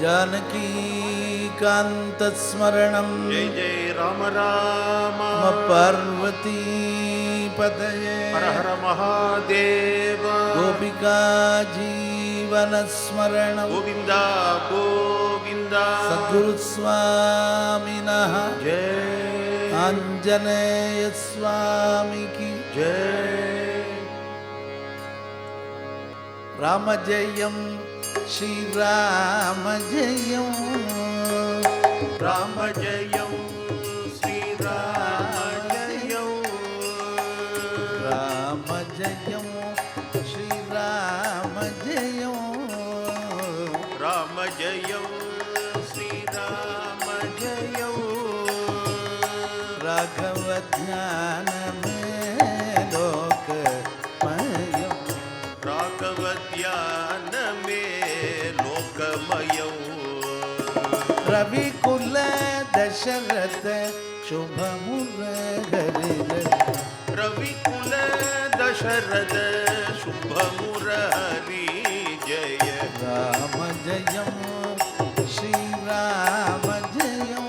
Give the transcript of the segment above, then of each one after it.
जानकी कांतस्मरणं जय जय राम राम पार्वती पतये हर हर महादेव गोपिका जीवनस्मरणं गोविंदा गोविंदा सद्गुरुस्वामिनः जय आंजनेय स्वामी की जय राम जयं श्री राम जयं राम जयं श्री राम जयं राम जयं श्री राम जयं राम जयं श्री राम जयं राघव ध्यान में लोकमयं राघव ध्यान में लोकमयं रविकुल दशरथ शुभ मुरहरि रविकुल दशरथ शुभ मुरहरि जय राम जयं श्री राम जयं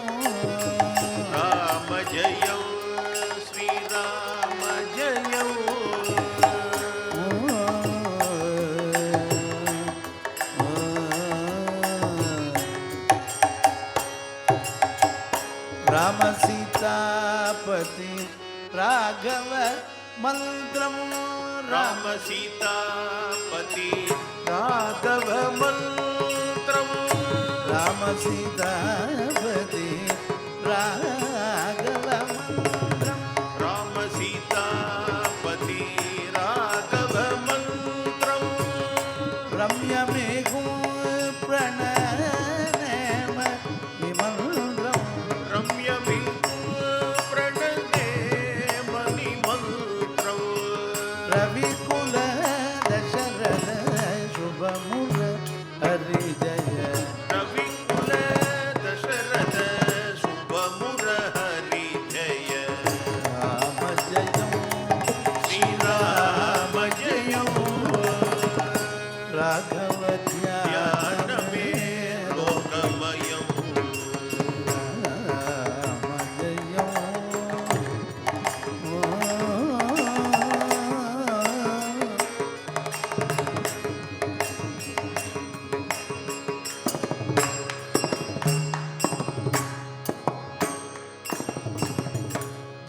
राम जयं श्री राम जयं राम सीतापति राघव मंत्रम राम सीतापति राघव मंत्रम राम सीतापति राघव मंत्रम राम सीतापति राघव मंत्रम रम्यमेघ प्रणयम विमन्द्रम रम्यमि प्रणते मणिमन्त्रं रविकुल दशरथ शुभ मुरहरि जय रविकुल दशरथ शुभ मुरहरि जय राम जयं श्री राम जयं राघव ध्यान ध्यान में लोकमयं राम जयं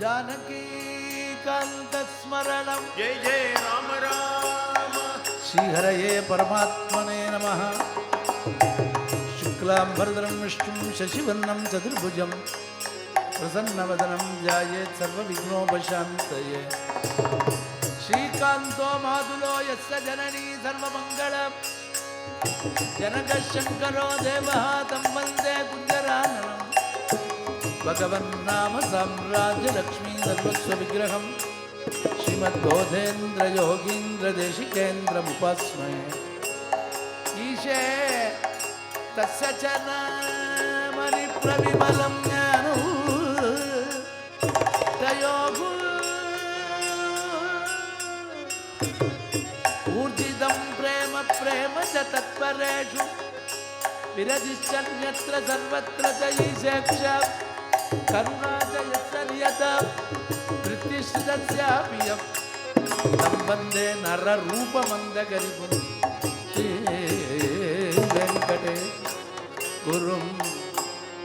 जानकी कांतस्मरणं जय जय राम राम श्रीहरये परमात्मने नमः शुक्लांबरधरं विष्णुं शशिवर्णं चतुर्भुजं प्रसन्नवदनं ध्यायेत् सर्वविघ्नोपशान्तये श्रीकान्तो मातुलो यस्य जननी सर्वमङ्गलं जनकशङ्करो देवः तं वन्दे कुञ्जराननं भगवन्नाम साम्राज्य लक्ष्मी सर्वस्व विग्रहं श्रीमद्बोधेन्द्र योगीन्द्र देशिकेन्द्रमुपास्महे ईशे तस्य च नामनि प्रविमलं ज्ञानं तयोगु ऊर्जितं प्रेम प्रेम च तत्परेषु विरजिश्चन्यत्र सर्वत्र च ईशेक्षा करुणा च यत्सर्यत वृत्तिश्रितस्यापि यं तं वन्दे नररूपमन्दगरिपुं श्रीवेङ्कटे गुरुं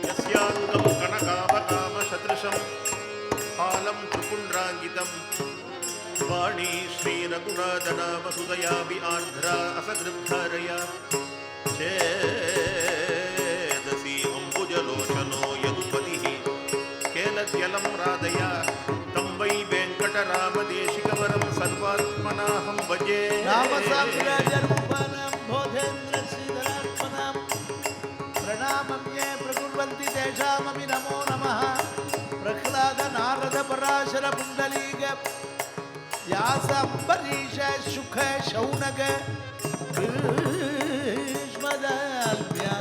यस्याङ्गं कनकाभकामशदृशं हालं त्रिपुण्ड्राङ्गितं वाणी श्रीरघुनाथनामसुदयापि आर्द्रा असकृद्धरया चेदसि अम्बुजलोचनो यदुपतिः केलद्यलं राधया तं वै वेङ्कटरामदेशिकवरं सर्वात्मनाहं भजे नामसाम्राज्यरूपाणां बोधेन्द्र श्रीधरात्मनां प्रणामं ये प्रकुर्वन्ति तेषामपि नमो नमः प्रह्लाद नारद पराशर पुण्डलीक व्यास अम्बरीश शुक शौनक भीष्मदाल्भ्यां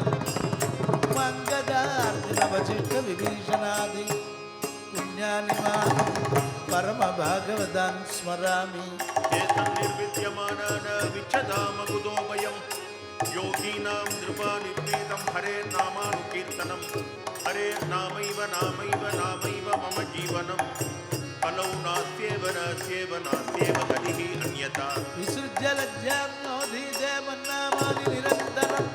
मङ्गदार्जुन वसिष्ठ विभीषणादि पुण्यानि मां परमभागवतान् स्मरामि निर्विद्यमानान् विच्छदामकुतोभयं योगीनां नृपानिर्वेदं हरे नामानुकीर्तनं हरे नामैव नामैव नामैव मम जीवनं कलौ नास्त्येव नास्त्येव नास्त्येव गतिः अन्यथा विसृज्य लज्जां नोधीते मन्नामानि निरन्तरं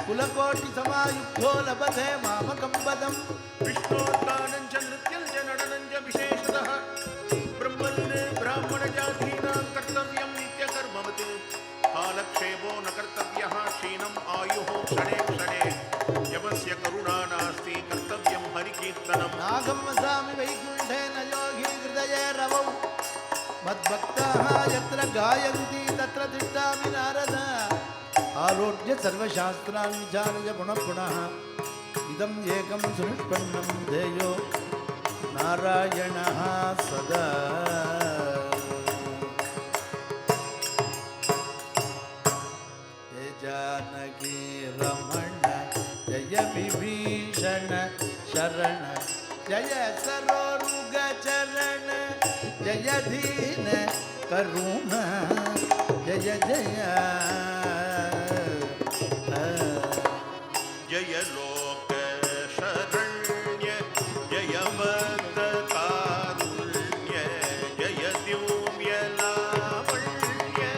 कुलकोटि समायुक्तो लभते मामकं पदम् विष्णोद्गानं च नृत्यं च नडनं च विशेषतः ब्राह्मणजातीनां कर्तव्यं नित्यकर्मवत् कालक्षेपो न कर्तव्यः क्षीणम् आयुः क्षणे क्षणे यमस्य करुणा नास्ति कर्तव्यं हरिकीर्तनं नागं वसामि वैकुण्ठे न योगी हृदये रवौ मद्भक्ताः यत्र गायन्ति तत्र तिष्ठामि नारद आरोग्य सर्वशास्त्रान् विचार्य पुनः पुनः इदम् एकं सुनिष्पन्नं ध्येयो नारायणः सदा जय जानकी रमण जय विभीषण शरण जय सरोरुग चरण जय दीन करुण जय जय जय लोक शरण्य जय भक्त कारुण्य जय दिव्य लावण्य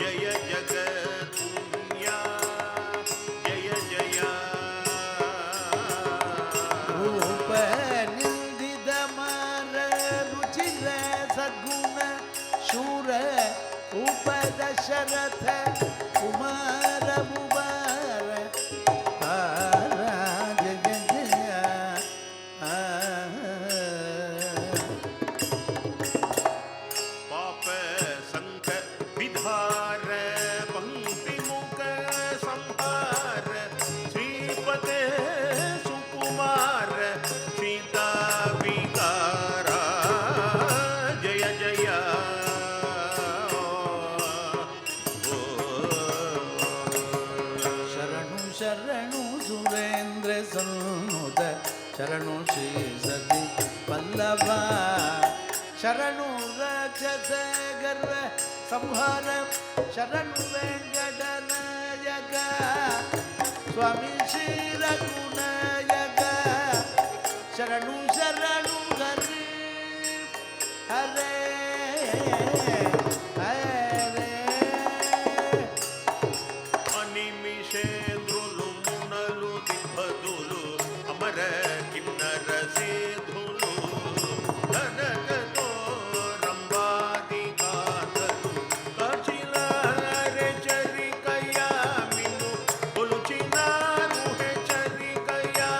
जय जगत्पुण्या जय जय रूप निंदित मार रुचिर सद्गुण शूर उप दशरथ कुमार मुबार जय जय पाप संख विधार पंक्ति मुख संहार श्रीपते सुकुमार सीता विकारा जय जय शरणु शरणु सुरेंद्र सन्नुत शरणु श्री सती पल्लवा शरणु राक्षस गर्व संहार शरणु वेंकटनायक स्वामी श्री रघुनायक शरणु शरणु हरि हरे हरे అనిమిషేంద్రులు మునలు దిబ్బదులు అమర కిన్నర సేధులు ధనకతో రంబాది కాతలు కచిలారె చరికయా మిను కొలుచినారు హె చరికయా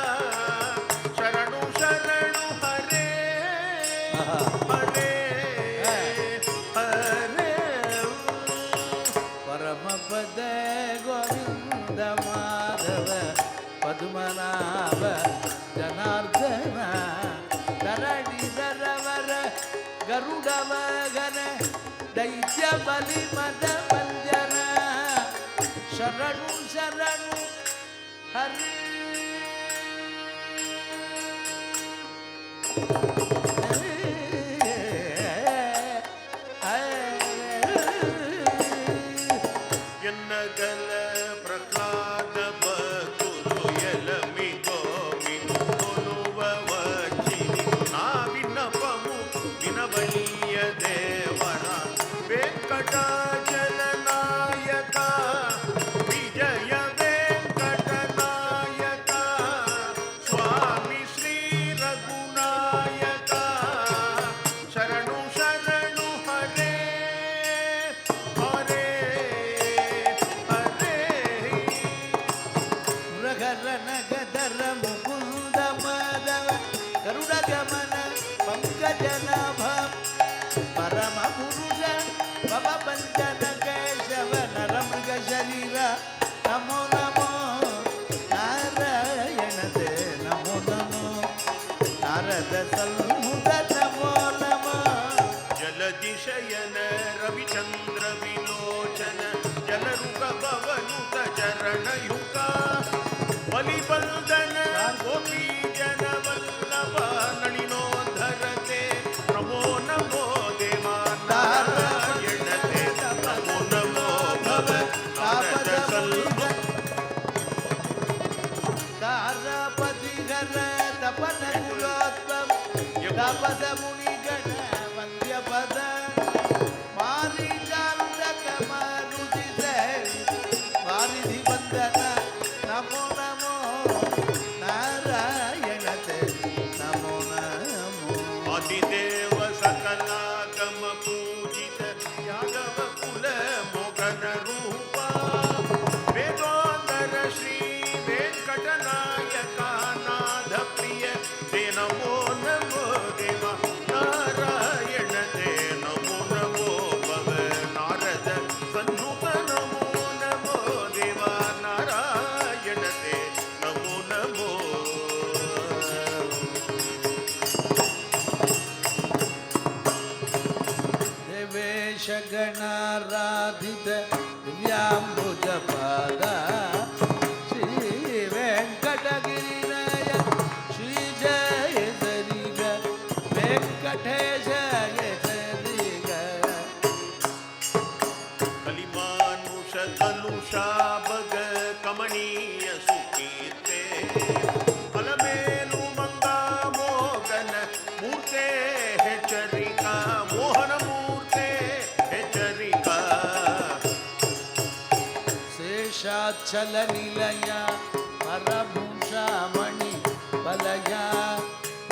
శరణు శరణు హరే హరే హరే परम पद गोविंद माधव पद्मनाभ जनार्दन धरणीधरवर गरुड़ वाहन दैत्य बलि मद मंजन शरणु शरणु हरि ఎన్నగల ప్రహ్లాద భక్తులు ఎలమి గోవిను కొలువవచ్చిని నా విన్నపము వినవయ్య దేవర వెంకటాచల నాయక విజయ వెంకట నాయక స్వామి శ్రీ రఘునాయక శరణు శరణు హరే హరే नगधर मुकुंद माधव गरुड़ गमन पंकज नाभ परम पुरुष भव बंजन केशव नर मृग शरीर नमो नमो नारायण ते नमो नमो नारद सन्मुख नमो नमो जलदिशयन रविचंद्र विलोचन जलरुक भवनुत चरणयुग बलिबल्दन गोपी जन वल्लभ नलिनोद्धरते नमो नमो देवा नारायण ते नमो नमो भव தபச முனிகண வந்தியபத மாரிஜாந்தக மருஜித வாரிதி வந்தன நமோ நமோ நாராயணதே நமோ நமோ आदिदेव सकलागम पूजित यादव कुल मोगन रूपा वेदोदर श्री वेंकटनायका नाथ प्रिय ते नमो नमो देवा नारायण ते नमो नमो भव नारद सन्नुत नमो नमो देवा नारायण ते नमो नमो गणाराधित दिव्यांबुजपाद श्री वेंकटगिरिनय श्री जय सरिग वेंकटेश जय सरिग कलिमानुष कलुषा बग कमनीय सुकीर्ते अलमेलु मंगा मोगन मूर्ते हेचरिका मोहन मूर्ते हेचरिका शेषाचल निलया परभूषा मणि बलया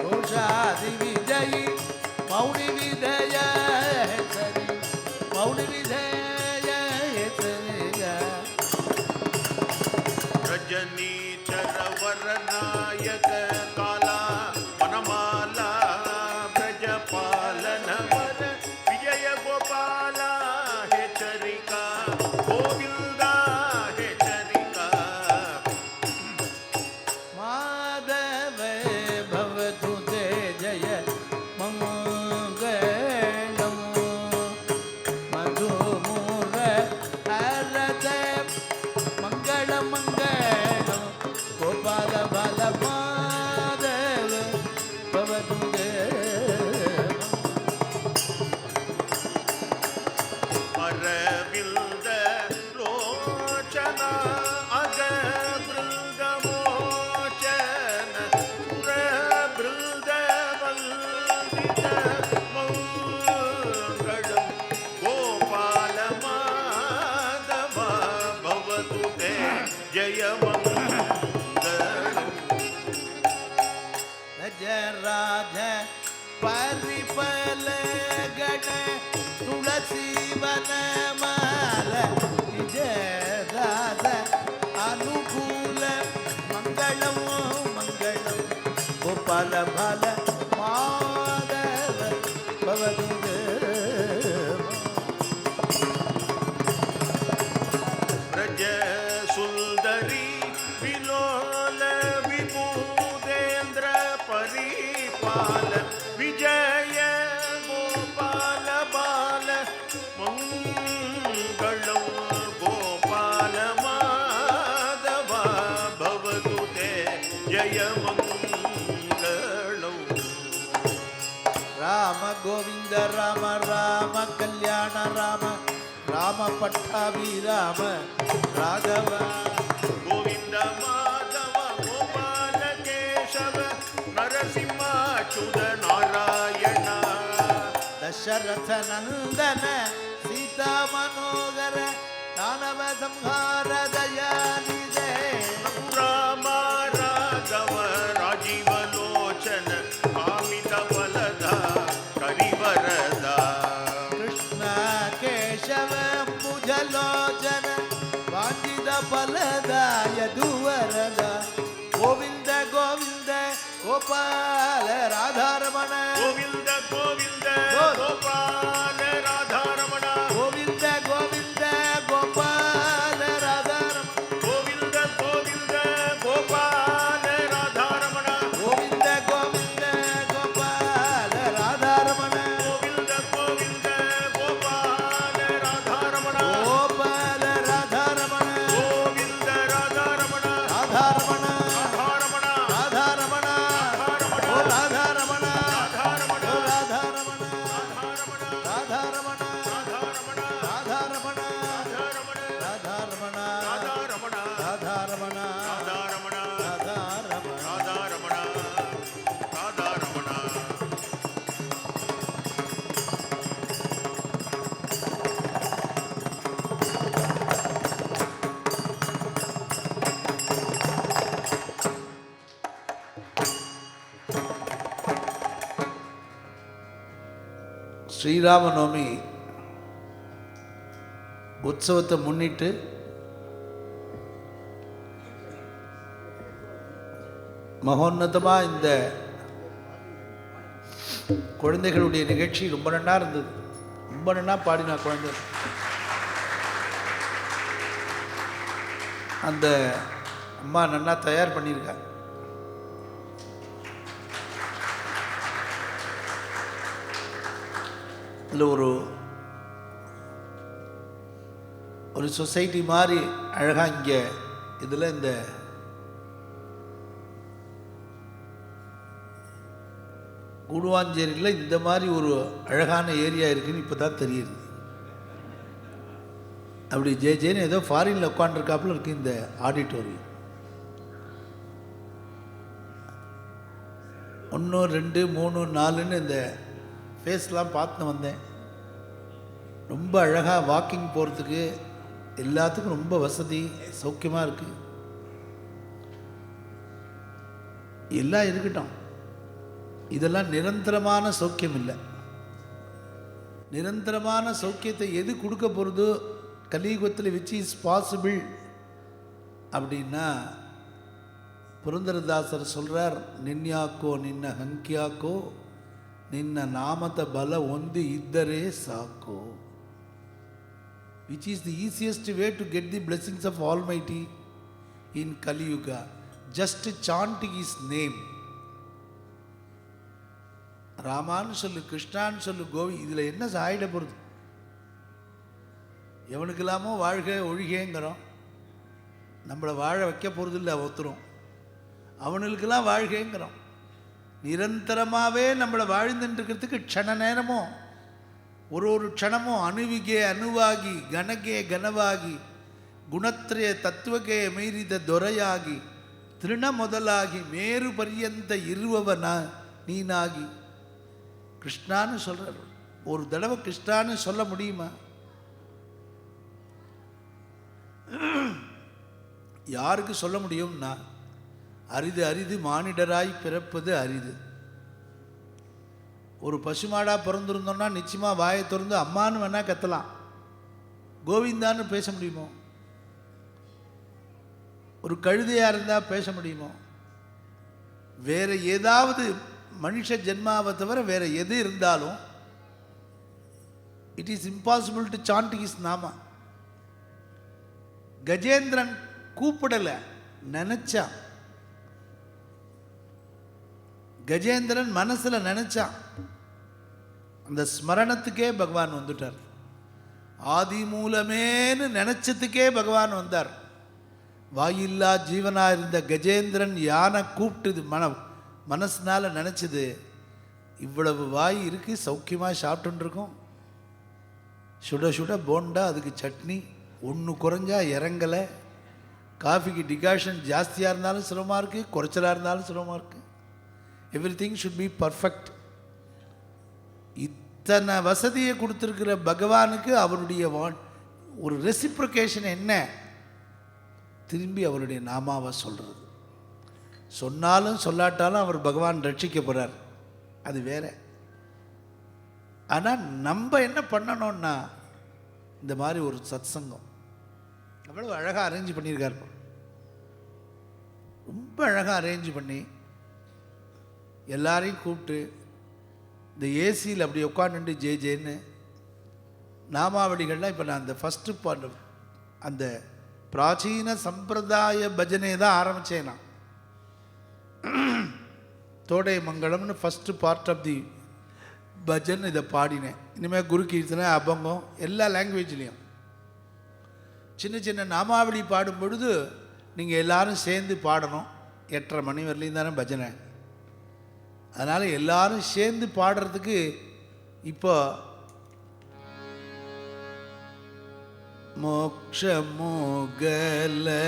घोषादि विजयी मौनि विधय सरि मौनि विधय सरि रजनी चरवर नायक काला वनमाला ब्रजपालन वर विजय गोपाला हेचरिका गोविंदा हेचरिका माधव भवतु ते जय मंगलम मधुमूर हरत मंगल मंगल गोपाल बाल माधव भवतु ते अरविंद लोचना अग बृंद मोचन सुर बृंद वंदित मंगलम गोपाल माधव भवतु ते जय मंगलम राज परिपल गण तुलसी वन माल विजय दास अनुकूल मंगलम मंगलम गोपाल बाल माधव भवतु ब्रज सुंदरी विलोल विभूदेन्द्र परिपाल विजय गोपाल बाल मंगलम गोपाल माधव भवतु ते जय मंगलम राम गोविंद राम राम कल्याण राम राम पट्टाभि राम राघव गोविंद माधव गोपाल केशव नरसिंहाच्युत नारायण दशरथ नंदन सीता मनोहर दानव संहार दयानिधे राम राघव राजीव लोचन कामित फलदा करिवरदा कृष्ण केशव भुजलोचन वांछित फलदाय दुवरद गोविंद गोविंद गोपाल राधारमण गोविंद गोविंद गोपाल राधारमण गोविंद गोविंद गोपाल राधारमण गोविंद गोविंद गोपाल राधारमण गोविंद गोविंद गोपाल राधारमण गोविंद गोविंद गोपाल राधारमण गोपाल राधारमण गोविंद राधारमण राधारमण राधारमण राधारमण ओ राधारमण राधारमण ओ राधारमण राधारमण राधारमण ஸ்ரீராமநவமி உற்சவத்தை முன்னிட்டு மகோன்னதமாக இந்த குழந்தைகளுடைய நிகழ்ச்சி ரொம்ப நன்னா இருந்தது. ரொம்ப நன்னா பாடினா குழந்தை. அந்த அம்மா நன்னா தயார் பண்ணியிருக்காங்க. இதில் ஒரு சொசைட்டி மாதிரி அழகாக இங்கே இதில் இந்த கூடுவாஞ்சேரியில் இந்த மாதிரி ஒரு அழகான ஏரியா இருக்குன்னு இப்போ தான் தெரியுது. அப்படி ஜேன்னு ஏதோ ஃபாரினில் உட்காந்துருக்காப்புல இருக்குது இந்த ஆடிட்டோரியம். 1 2 3 4ன்னு இந்த ஃபேஸ்லாம் பார்த்துன்னு வந்தேன். ரொம்ப அழகாக வாக்கிங் போகிறதுக்கு எல்லாத்துக்கும் ரொம்ப வசதி சௌக்கியமாக இருக்குது. எல்லாம் இருக்கட்டும், இதெல்லாம் நிரந்தரமான சௌக்கியம் இல்லை. நிரந்தரமான சௌக்கியத்தை எது கொடுக்க போகிறதோ கலியுகத்தில் விச் இஸ் பாசிபிள் அப்படின்னா புரந்தரதாசர் சொல்கிறார், நின்யாக்கோ நின்ன ஹங்கியாக்கோ ನಿನ್ನ ನಾಮದ ಬಲ ಒಂದು ಇದ್ದರೆ ಸಾಕು. Which is the easiest way to get the blessings of almighty in Kaliyuga. Just chanting his name. ராமான்னு சொல்லு, கிருஷ்ணான்னு சொல்லு, கோவி, இதில் என்ன ஆயிட போகிறது? எவனுக்கெல்லாமோ வாழ்க ஒழிகேங்கிறோம். நம்மளை வாழ வைக்க போகிறது இல்லை ஒத்துரும். அவனுக்கெல்லாம் வாழ்கைங்கிறோம். நிரந்தரமாகவே நம்மளை வாழ்ந்துட்டுருக்கிறதுக்கு க்ஷண நேரமும் ஒரு க்ஷணமும் ಅಣುವಿಗೆ ಅಣುವಾಗಿ ಗಣಗೆ ಗಣವಾಗಿ ಗುಣತ್ರಯ ತತ್ವಕ್ಕೆ ಮೀರಿದ ದೊರೆಯಾಗಿ ತೃಣ ಮೊದಲಾಗಿ ಮೇರು ಪರ್ಯಂತ ಇರುವವನ ನೀನಾಗಿ. கிருஷ்ணான்னு சொல்கிறார். ஒரு தடவை கிருஷ்ணான்னு சொல்ல முடியுமா? யாருக்கு சொல்ல முடியும்னா, அரிது அரிது மானிடராய் பிறப்பது அரிது. ஒரு பசுமாடாக பிறந்திருந்தோம்னா நிச்சயமாக வாயை திறந்து அம்மான்னு வேணால் கத்தலாம். கோவிந்தான்னு பேச முடியுமோ? ஒரு கழுதையாக இருந்தால் பேச முடியுமோ? வேறு ஏதாவது மனுஷ ஜென்மாவை தவிர வேறு எது இருந்தாலும் it is impossible to chant his நாமா. கஜேந்திரன் கூப்பிடலை, நினைச்சான். கஜேந்திரன் மனசில் நினைச்சான். அந்த ஸ்மரணத்துக்கே பகவான் வந்துட்டார். ஆதி மூலமேன்னு நினைச்சதுக்கே பகவான் வந்தார். வாயில்லா ஜீவனாக இருந்த கஜேந்திரன் யானை கூப்பிட்டுது, மனசுனால நினச்சிது, இவ்வளவு வாய் இருக்குது, சௌக்கியமாக சாப்பிட்டுருக்கோம், சுட சுட போண்டா, அதுக்கு சட்னி, ஒன்று குறைஞ்சா இறங்கலை, காஃபிக்கு டிகாஷன் ஜாஸ்தியாக இருந்தாலும் சிரமமாக இருக்குது, குறைச்சலாக இருந்தாலும் சிரமமாக இருக்குது, எவ்ரிதிங் ஷுட் பி பர்ஃபெக்ட். இத்தனை வசதியை கொடுத்துருக்கிற பகவானுக்கு அவருடைய ஒரு ரெசிப்ரிகேஷன் என்ன? திரும்பி அவருடைய நாமாவை சொல்கிறது. சொன்னாலும் சொல்லாட்டாலும் அவர் பகவான் ரட்சிக்க போகிறார், அது வேற. ஆனால் நம்ம என்ன பண்ணணும்னா, இந்த மாதிரி ஒரு சத்சங்கம் அவ்வளோ அழகாக அரேஞ்ச் பண்ணியிருக்கார். ரொம்ப அழகாக அரேஞ்ச் பண்ணி எல்லாரையும் கூப்பிட்டு இந்த ஏசியில் அப்படி உட்காந்துட்டு ஜேன்னு நாமாவளிகள்லாம். இப்போ நான் அந்த ஃபஸ்ட்டு பாட்டு அந்த பிராச்சீன சம்பிரதாய பஜனை தான் ஆரம்பித்தேன் நான். தோடை மங்களம்னு first part of the bhajan இதை பாடினேன். இனிமேல் குரு கீர்த்தனை, அபங்கம், எல்லா லாங்குவேஜ்லேயும் சின்ன சின்ன நாமாவளி பாடும் பொழுது நீங்கள் எல்லோரும் சேர்ந்து பாடணும். 8:30 மணி வரலையும் தானே பஜனை. அதனால் எல்லாரும் சேர்ந்து பாடுறதுக்கு இப்போ மோக்ஷ மோகலதா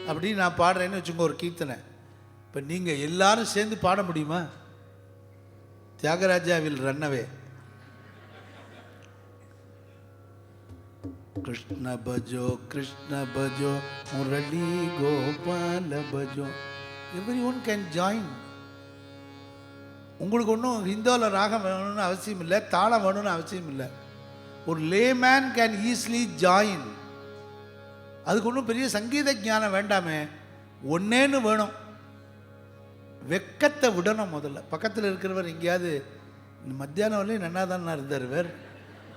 அப்படின்னு நான் பாடுறேன்னு வச்சுக்கோங்க ஒரு கீர்த்தனை. இப்போ நீங்கள் எல்லாரும் சேர்ந்து பாட முடியுமா? தியாகராஜா வில் ரன்னவே. கிருஷ்ண பஜோ கிருஷ்ண பஜோ முரளி கோபால பஜோ. Everyone can join. உங்களுக்கு ஒன்றும் ஹிந்தோவில் ராகம் வேணும்னு அவசியம் இல்லை, தாளம் வேணும்னு அவசியம் இல்லை. ஒரு லேமேன் கேன் ஈஸிலி ஜாயின். அதுக்கு ஒன்றும் பெரிய சங்கீத ஞானம் வேண்டாமே, ஒன்னேன்னு வேணும். வெக்கத்தை விடணும் முதல்ல. பக்கத்தில் இருக்கிறவர் எங்கேயாவது மத்தியானம் வரலையும் நன்னா தானே இருந்தார் இவர்,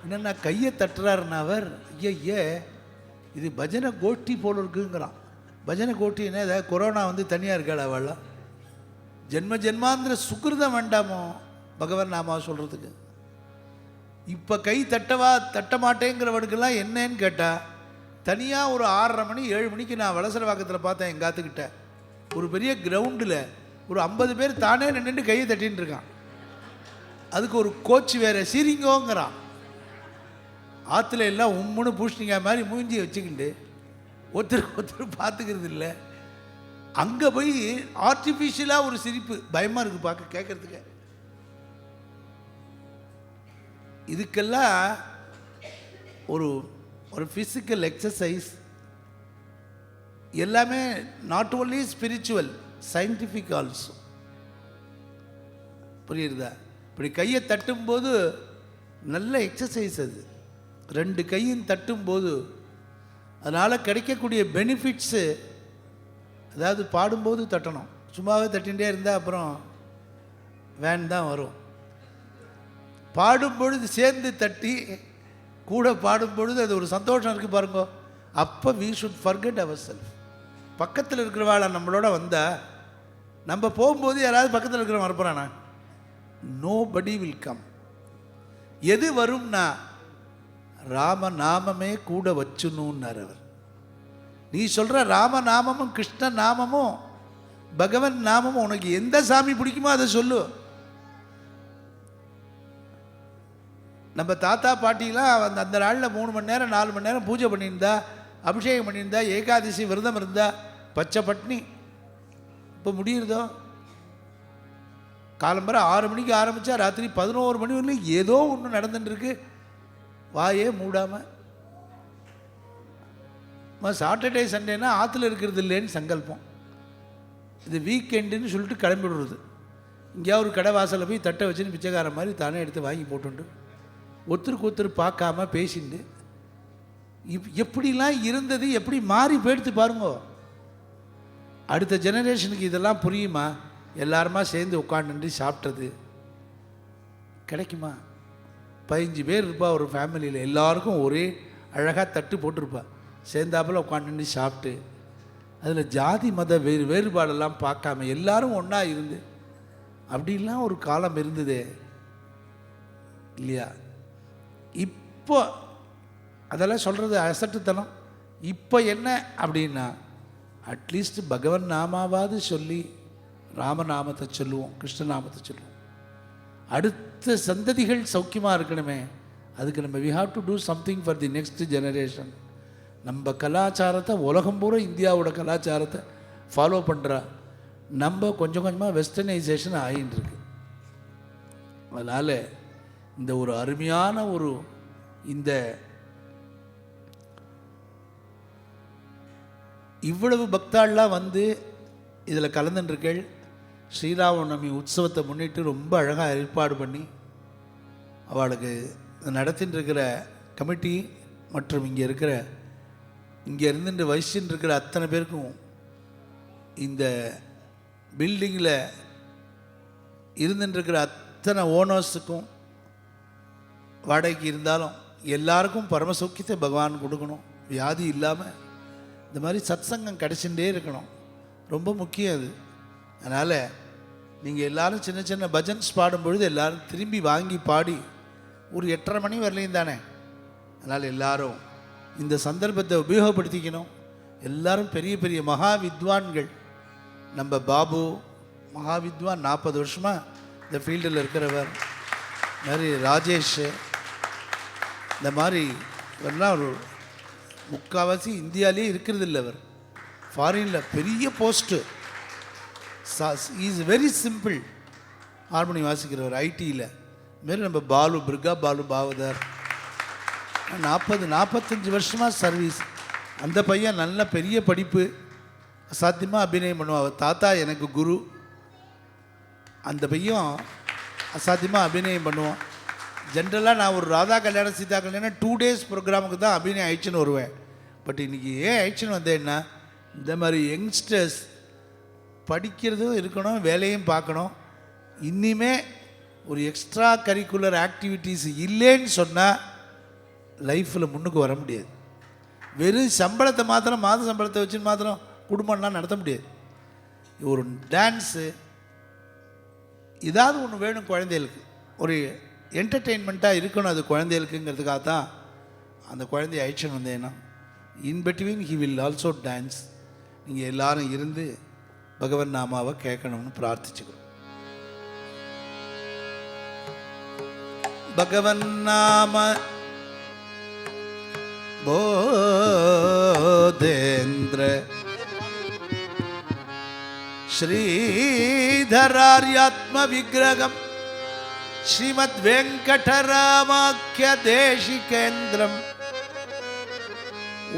என்னென்னா கையை தட்டுறாருன்னா அவர், ஐயே இது பஜனை கோஷ்டி போல் இருக்குங்கிறான். பஜனை கோஷ்டின்னா ஏதாவது கொரோனா வந்து தனியாக இருக்காள் அவள்லாம். ஜென்ம ஜென்மாந்திர சுக்கிருதம் வேண்டாமோ பகவான் நாமா சொல்கிறதுக்கு. இப்போ கை தட்ட மாட்டேங்கிறவனுக்கெல்லாம் என்னன்னு கேட்டால், தனியாக ஒரு 6:30 மணி 7 மணிக்கு நான் வலசரவாக்கத்தில் பார்த்தேன். எங்கள் காத்துக்கிட்ட ஒரு பெரிய கிரவுண்டில் ஒரு 50 பேர் தானே நின்றுட்டு கையை தட்டின்னு இருக்கான். அதுக்கு ஒரு கோச் வேறு சீரிங்கோங்கிறான். ஆற்றுல எல்லாம் உம்முன்னு பூஷ்ணிங்க மாதிரி மூஞ்சி வச்சுக்கிண்டு ஒருத்தர் பார்த்துக்கிறது இல்லை. அங்கே போய் ஆர்டிஃபிஷியலாக ஒரு சிரிப்பு, பயமாக இருக்குது பார்க்க கேட்குறதுக்கு. இதுக்கெல்லாம் ஒரு ஒரு ஃபிசிக்கல் எக்ஸசைஸ் எல்லாமே not only spiritual, scientific also. புரியுறதா? இப்படி கையை தட்டும்போது நல்ல எக்ஸசைஸ் அது. 2 கையும் தட்டும்போது அதனால் கிடைக்கக்கூடிய பெனிஃபிட்ஸு, அதாவது பாடும்போது தட்டணும், சும்மாவே தட்டிகிட்டே இருந்தால் அப்புறம் வேன் தான் வரும். பாடும்பொழுது சேர்ந்து தட்டி கூட பாடும்பொழுது அது ஒரு சந்தோஷம் இருக்குது பாருங்க. அப்போ we should forget our self. பக்கத்தில் இருக்கிறவாளை நம்மளோட வந்தால், நம்ம போகும்போது யாராவது பக்கத்தில் இருக்கிறவன் வரப்போறானா? Nobody will come. எது வரும்னா ராம நாமமே கூட வச்சுணுன்னார் அவர். நீ சொல்கிற ராம நாமமும் கிருஷ்ண நாமமும் பகவன் நாமமும் உனக்கு எந்த சாமி பிடிக்குமோ அதை சொல்லு. நம்ம தாத்தா பாட்டிலாம் அந்த நாளில் 3 மணி நேரம் 4 மணி நேரம் பூஜை பண்ணியிருந்தா, அபிஷேகம் பண்ணியிருந்தா, ஏகாதசி விரதம் இருந்தா, பச்சை பட்னி. இப்போ முடியுறதோ? காலம்பரை 6 மணிக்கு ஆரம்பித்தா ராத்திரி 11 மணி வரலையும் ஏதோ ஒன்று நடந்துட்டுருக்கு. வாயே மூடாமல் சாட்டர்டே சண்டேனா ஆற்றுல இருக்கிறது இல்லைன்னு சங்கல்பம். இது வீக்கெண்டுன்னு சொல்லிட்டு கிளம்பி விடுறது. இங்கேயா ஒரு கடை வாசலில் போய் தட்டை வச்சுன்னு பிச்சைக்கார மாதிரி தானே எடுத்து வாங்கி போட்டுண்டு ஒருத்தருக்கு ஒருத்தர் பார்க்காம பேசிண்டு எப்படிலாம் இருந்தது, எப்படி மாறி போயிடுத்து பாருங்க. அடுத்த ஜெனரேஷனுக்கு இதெல்லாம் புரியுமா? எல்லாருமா சேர்ந்து உட்காந்துட்டு சாப்பிட்டது கிடைக்குமா? 15 பேர் இருப்பா ஒரு ஃபேமிலியில், எல்லாருக்கும் ஒரே அழகாக தட்டு போட்டிருப்பா, சேர்ந்தாப்பில் உட்காந்துட்டு சாப்பிட்டு, அதில் ஜாதி மத வேறுபாடெல்லாம் பார்க்காம எல்லாரும் ஒன்றா இருந்து அப்படிலாம் ஒரு காலம் இருந்ததே இல்லையா? இப்போ அதெல்லாம் சொல்கிறது அசட்டுத்தனம். இப்போ என்ன அப்படின்னா, அட்லீஸ்ட் பகவன் நாமாவது சொல்லி ராமநாமத்தை சொல்லுவோம், கிருஷ்ணநாமத்தை சொல்லுவோம். அடுத்த சந்ததிகள் சௌக்கியமாக இருக்கணுமே, அதுக்கு நம்ம we have to do something for the next generation. நம்ம கலாச்சாரத்தை உலகம் பூரா இந்தியாவோட கலாச்சாரத்தை ஃபாலோ பண்ணுறா. நம்ம கொஞ்சம் கொஞ்சமாக வெஸ்டர்னைசேஷன் ஆகிட்டு இருக்கு. அதனால் இந்த ஒரு அருமையான ஒரு இந்த இவ்வளவு பக்தாள்லாம் வந்து இதில் கலந்துருக்கள். ஸ்ரீராமநவமி உற்சவத்தை முன்னிட்டு ரொம்ப அழகாக ஏற்பாடு பண்ணி அவளுக்கு நடத்தின்னு இருக்கிற கமிட்டி மற்றும் இங்கே இருந்துட்டு வயசுன்னு இருக்கிற அத்தனை பேருக்கும், இந்த பில்டிங்கில் இருந்துட்டுருக்கிற அத்தனை ஓனர்ஸுக்கும், வாடகைக்கு இருந்தாலும் எல்லாருக்கும் பரமசௌக்கியத்தை பகவான் கொடுக்கணும். வியாதி இல்லாமல் இந்த மாதிரி சத்சங்கம் கிடைச்சுட்டே இருக்கணும், ரொம்ப முக்கியம் அது. அதனால் நீங்கள் எல்லோரும் சின்ன சின்ன பஜன்ஸ் பாடும்பொழுது எல்லோரும் திரும்பி வாங்கி பாடி ஒரு 8:30 மணி வரலையும் தானே. அதனால் எல்லாரும் இந்த சந்தர்ப்பத்தை உபயோகப்படுத்திக்கணும். எல்லாரும் பெரிய பெரிய மகா வித்வான்கள். நம்ம பாபு மகாவித்வான், 40 வருஷமாக இந்த ஃபீல்டில் இருக்கிறவர். மாதிரி ராஜேஷ், இந்த மாதிரி இவரெல்லாம் ஒரு முக்கால்வாசி இந்தியாவிலே இருக்கிறது இல்லை. அவர் ஃபாரினில் பெரிய post. Is very simple harmony வாசிக்கிறவர் ஐடியில். மாரி நம்ம பாலு பாவதர் 40-45 வருஷமாக சர்வீஸ். அந்த பையன் நல்ல பெரிய படிப்பு, அசாத்தியமாக அபிநயம் பண்ணுவான். தாத்தா எனக்கு குரு. அந்த பையன் அசாத்தியமாக அபிநயம் பண்ணுவோம். ஜென்ரலாக நான் ஒரு ராதா கல்யாணம் சீதா கல்யாணம் 2 days ப்ரோக்ராமுக்கு தான் அபிநயம் ஆயிடுச்சுன்னு வருவேன். பட் இன்றைக்கி ஏன் ஆயிடுச்சுன்னு வந்தேன்னா, இந்த மாதிரி யங்ஸ்டர்ஸ் படிக்கிறதும் இருக்கணும், வேலையும் பார்க்கணும். இனிமே ஒரு எக்ஸ்ட்ரா கரிக்குலர் ஆக்டிவிட்டீஸ் இல்லைன்னு சொன்னால் லைஃப்பில் முன்னுக்கு வர முடியாது. வெறும் சம்பளத்தை மாத்திரம், மாத சம்பளத்தை வச்சுன்னு மாத்திரம் குடும்பம்லாம் நடத்த முடியாது. ஒரு டான்ஸு ஏதாவது ஒன்று வேணும் குழந்தைகளுக்கு, ஒரு என்டர்டெயின்மெண்ட்டாக இருக்கணும் அது குழந்தைகளுக்குங்கிறதுக்காக தான் அந்த குழந்தைய அழிச்சுன்னு வந்தேன்னா. In between he will also dance. நீங்கள் எல்லாரும் இருந்து பகவன் நாமாவை கேட்கணும்னு பிரார்த்திச்சுக்கிறோம். பகவன் நாம போதேந்திர ஸ்ரீதரார்யாத்ம விக்கிரகம் ஸ்ரீமத் வெங்கடராமாக்கிய தேசிகேந்திரம்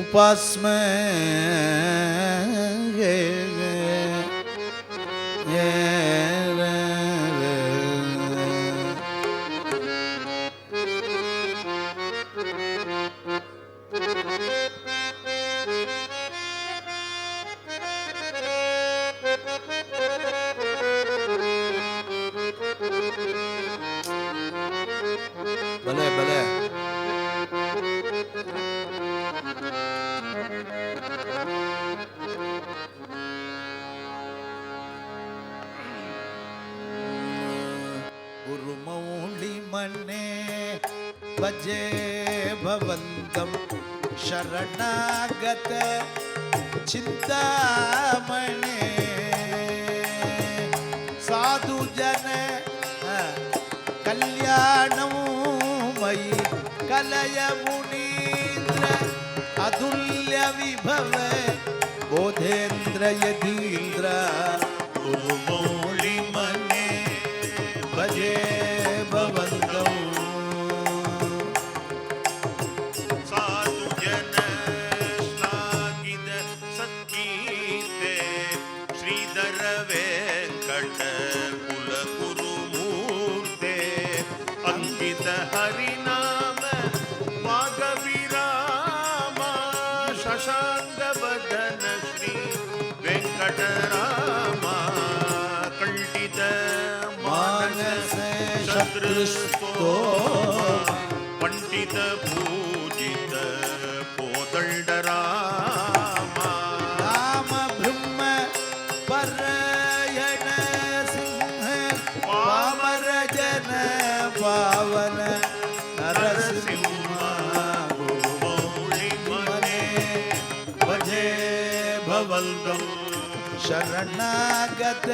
உபாஸ்மே भले भले गुरुमौली मने भजे भवंतम शरणागत चिंतामणे साधु जन कल्याणमयि कलय मुनीन्द्र अतुल्य विभव बोधेन्द्र यदीन्द्र गुरुमौली मने भजे भवन्तौ साधु जन श्लाघित सत्कीर्ते श्रीधर वेंकट कुल गुरुमूर्ते अंकित हरिनाम वागविराम शशांक वदन श्री वेंकटरामा कल्टित मानस शत्रुस्तो पंडित पूजित कोदंडरामा राम ब्रह्म परायण सिंह पामर जन पावन नरसिंह गुरुमौली मने भजे भवन्तौ शरणागत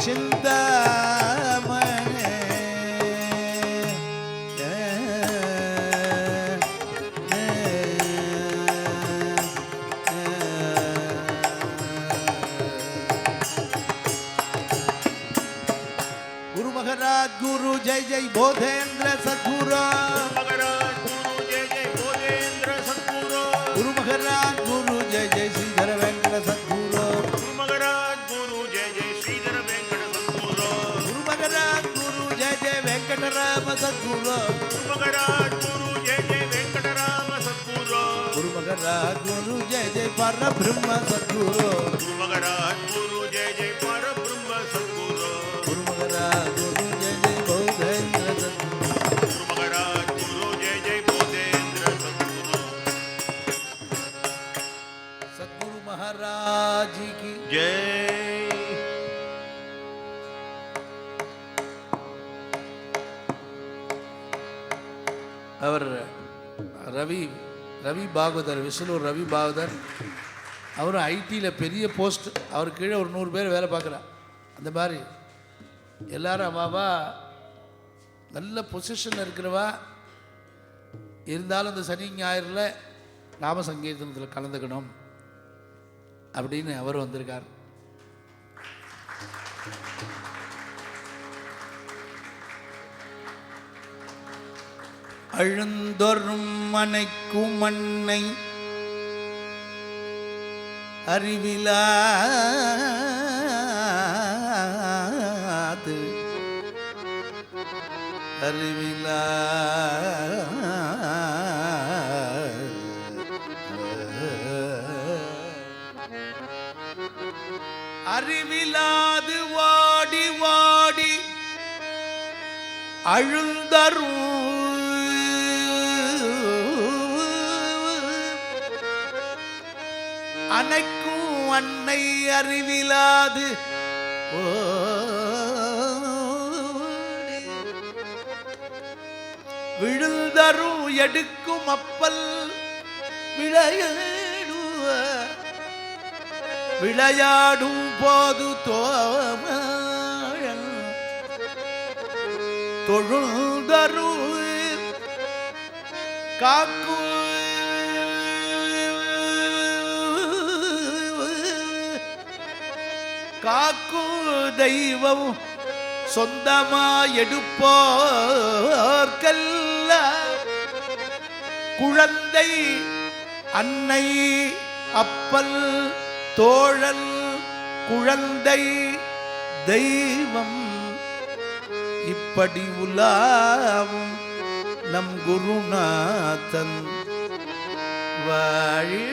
चिंतामणे गुरु महाराज गुरु जय जय बोधेन्द्र सद्गुरु महाराज गुरु जय जय बोधेन्द्र सद्गुरु गुरु महाराज गुरु जय जय श्रीधर वेंकट सद्गुरु गुरु महाराज गुरु जय जय श्रीधर वेंकट सद्गुरु गुरु महाराज गुरु जय जय वेंकटराम सद्गुरु गुरु महाराज गुरु जय जय वेंकटराम सद्गुरु गुरु महाराज गुरु जय जय परब्रह्म सद्गुरु गुरु महाराज गुरु जय जय परब्रह्म सद्गुरु गुरु महाराज गुरु जय जय बोधेन्द्र सद्गुरु गुरु महाराज गुरु जय जय बोधेन्द्र सद्गुरु सद्गुरु महाराज की जय அவர் ரவி பாகவதர், விசலூர் ரவி பாகவதர். அவரும் ஐடியில் பெரிய போஸ்ட், அவர் கீழே ஒரு 100 பேர் வேலை பார்க்குறார். அந்த மாதிரி எல்லாரும் அவாவா நல்ல பொசிஷனில் இருக்கிறவா இருந்தாலும் இந்த சனி ஞாயிறில் நாம சங்கீர்த்தனத்தில் கலந்துக்கணும் அப்படின்னு அவர் வந்திருக்கார். அழுந்தொரும் மனைக்கும் மண்ணை அறிவிலாது அறிவிலா அறிவிலாது வாடி வாடி அழுந்தரும் அனைக்கும் அன்னை அறிவிலாது விழுந்தரும் எடுக்கும் அப்பல் விளையாடும் போது தோமழல் தொழுந்தரு காக்கு காக்கு தெய்வம் சொந்தமா எடுப்போர்க்கல்ல குழந்தை அன்னை அப்பல் தோழல் குழந்தை தெய்வம் இப்படி உலாவும் நம் குருநாதன் வாழி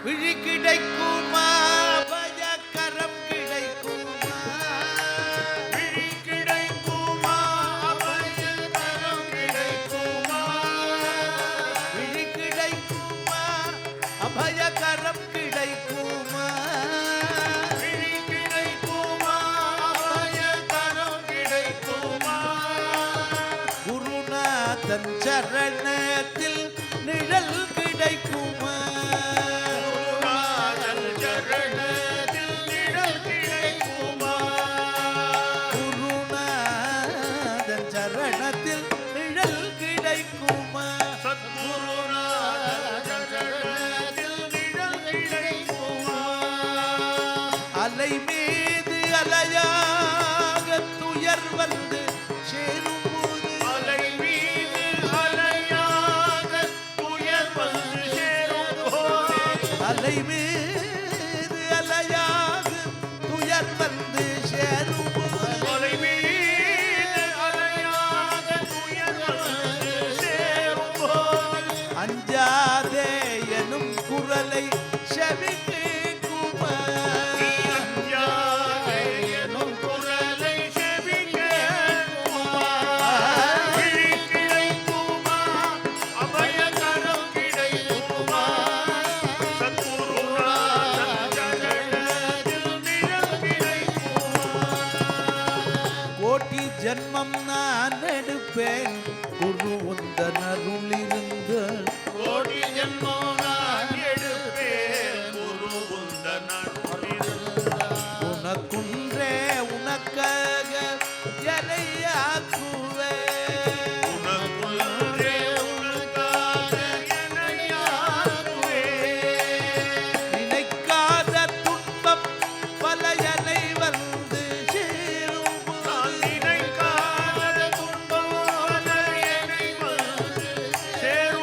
விழி கிடைக்குமா பயக்கரம் கிடைக்குமா விழி கிடைக்குமா பயக்கரம் கிடைக்குமா விழி கிடைக்குமா அபயகரம் கிடைக்குமா விழி கிடைக்குமா பயக்கரம் கிடைக்குமா குருநாதன் சரணத்தில் நிழல் கிடைக்குமா குருநாதன் சரணத்தில் நிழல் கிடைக்குமா அலை மீது அலையாக துயர் வந்து சேரும்போது அலை மீது அலையாக துயர் வந்து சேரும்போது அலை மீது அலையாக துயர் வந்து சேரும்போது அலை மீது அலையாக துயர் வந்து சேரும்போது அஞ்சாதே எனும் குரலை செவி கேட்குமா அஞ்சாதே எனும் குரலை செவி கேட்குமா விழி கிடைக்குமா அபயகரம் கிடைக்குமா சத்குருநாதன் சரணத்தில் நிழல் கிடைக்குமா கோட்டி ஜன்மம் நான் எடுப்பேன் குரு உந்தன் அருளிருந்து கோடி ஜென்மம் நான் எடுப்பேன் குரு உந்தன் அருளிருந்தார். உனக்குன்றே உனக்காக எனையாக்குவேன் உனக்குள்ளே உனக்காக என்னையாக்குவேன். நினைக்காத துன்பம் பல எனை வந்து சேரும் நான் நினைக்காத துன்பம் என்னை வந்து சேரும்.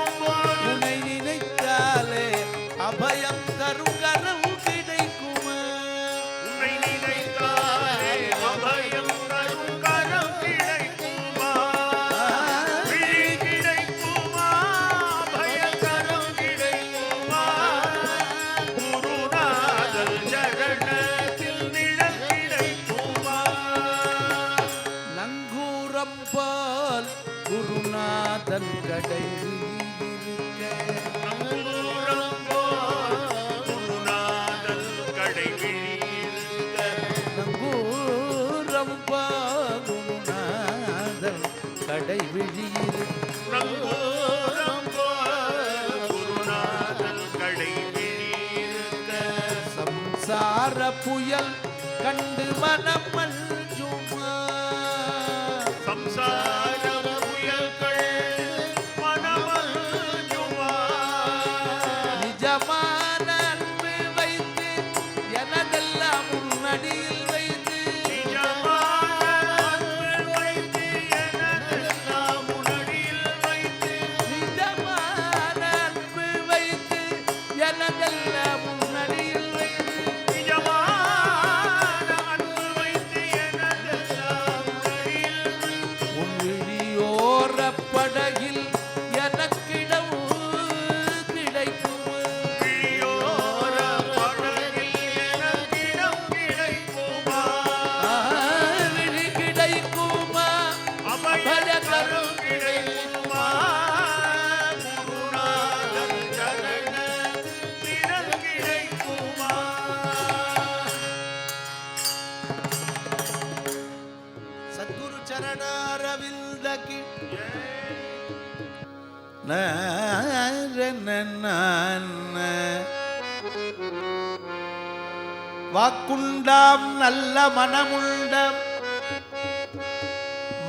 குருநாதன் கடை இருக்க குருநாதன் கடை நங்கூரம் குருநாதன் கடை குருநாதன் கடை சம்சார புயல் கண்டு மனம் மல்ஜுமா சம்சார புயல்கள் மனமல்ஜுமா நிஜமான அன்பு வைத்து எனதெல்லாம் முன்னடியில் வைத்து நிஜமான அன்பு வைத்து எனதெல்லாம் முன்னடியில் வைத்து நிஜமான அன்பு வைத்து எனதெல்லாம் முன்னடியில் வைத்து நிஜமான அன்பு வைத்து எனதெல்லாம் முன்னடியில் வைத்து உன் விழியோர படகில் எனக்கிடம் கிடைக்கும் விழியோர படகில் எனக்கிடம் கிடைக்குமா விழி கிடைக்குமா அபயகரம் கிடைக்குமா குருநாதன் சரண திறன் கிடைக்குமா சத்குரு சரணாரவிந்தகி வாக்குண்டாம் நல்ல மனமுண்டம்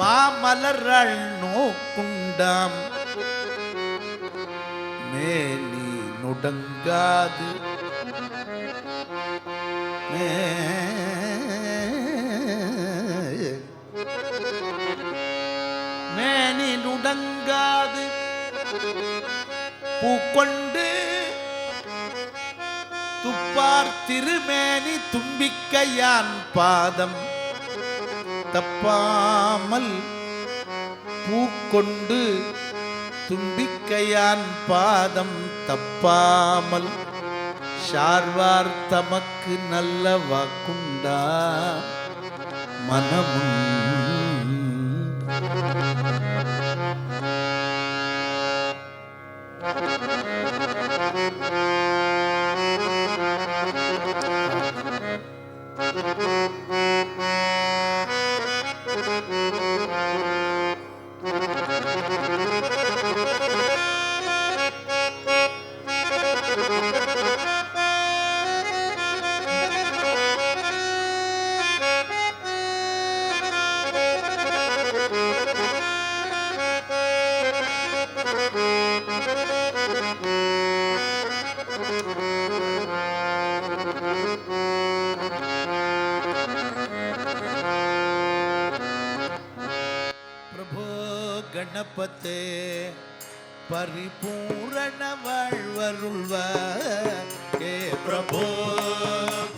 மாமலர்கள் நோக்குண்டாம் மேனி நுடங்காது மேனி நுடங்காது பூக்கொண்டு துப்பார் திருமேனி தும்பிக்கையான் பாதம் தப்பாமல் பூக்கொண்டு தும்பிக்கையான் பாதம் தப்பாமல் ஷார்வார் தமக்கு நல்ல வாக்குண்டா மனமும் பிரபோ கணபதே பரிபூரண வாழ்வருள்வ ஏ பிரபோ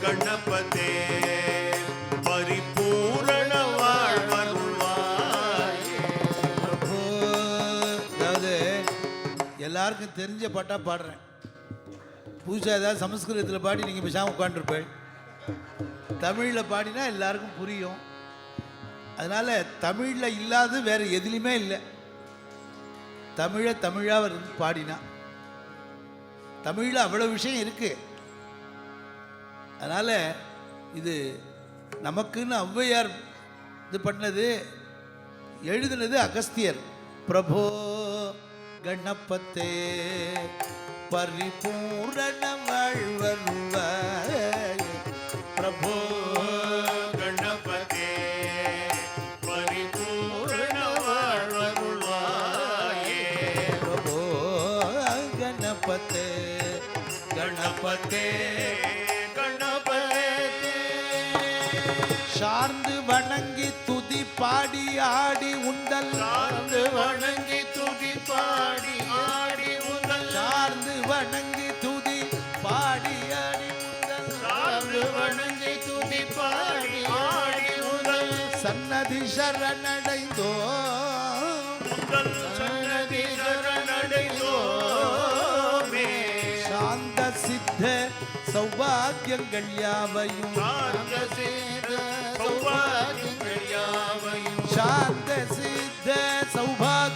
கணபதே பரிபூரண வாழ்வருள்வாயே பிரபோ. அதாவது எல்லாருக்கும் தெரிஞ்ச பாட்டா பாடுறேன். புதுசாக ஏதாவது சமஸ்கிருதத்தில் பாடி நீங்கள் பேசாமல் உட்காந்துருப்பேன். தமிழில் பாடினா எல்லாருக்கும் புரியும். அதனால் தமிழில் இல்லாத வேறு எதுலேயுமே இல்லை. தமிழை தமிழாக இருந்து பாடினா தமிழில் அவ்வளோ விஷயம் இருக்குது. அதனால் இது நமக்குன்னு ஔவையார் இது பண்ணது, எழுதினது அகஸ்தியர். பிரபோ கணபதே பரிபூரண வாழ்வருள்வாய். பிரபோ கணபதே பரிபூரண வாழ்வருள்வாயே பிரபோ கணபதே கணபதே கணபதே சார்ந்து வணங்கி துதி பாடி ஆடி உண்டல் சார்ந்து வணங்கி துதி பாடி ஆடி உந்தல் சார்ந்து வணங்கி துதி பாடி ஆடி உண்டல் சார்ந்து வணங்கி துதி பாடி ஆடி உந்தல் சன்னதி சரணடைந்தோ உந்தல் சன்னதி சரணடைந்தோமே சாந்த சித்த சௌபாகியங்கள் யாவையும் சார்ந்த சீர சௌபாகியங்கள் யாவையும் சாந்த சித்த சௌபாகிய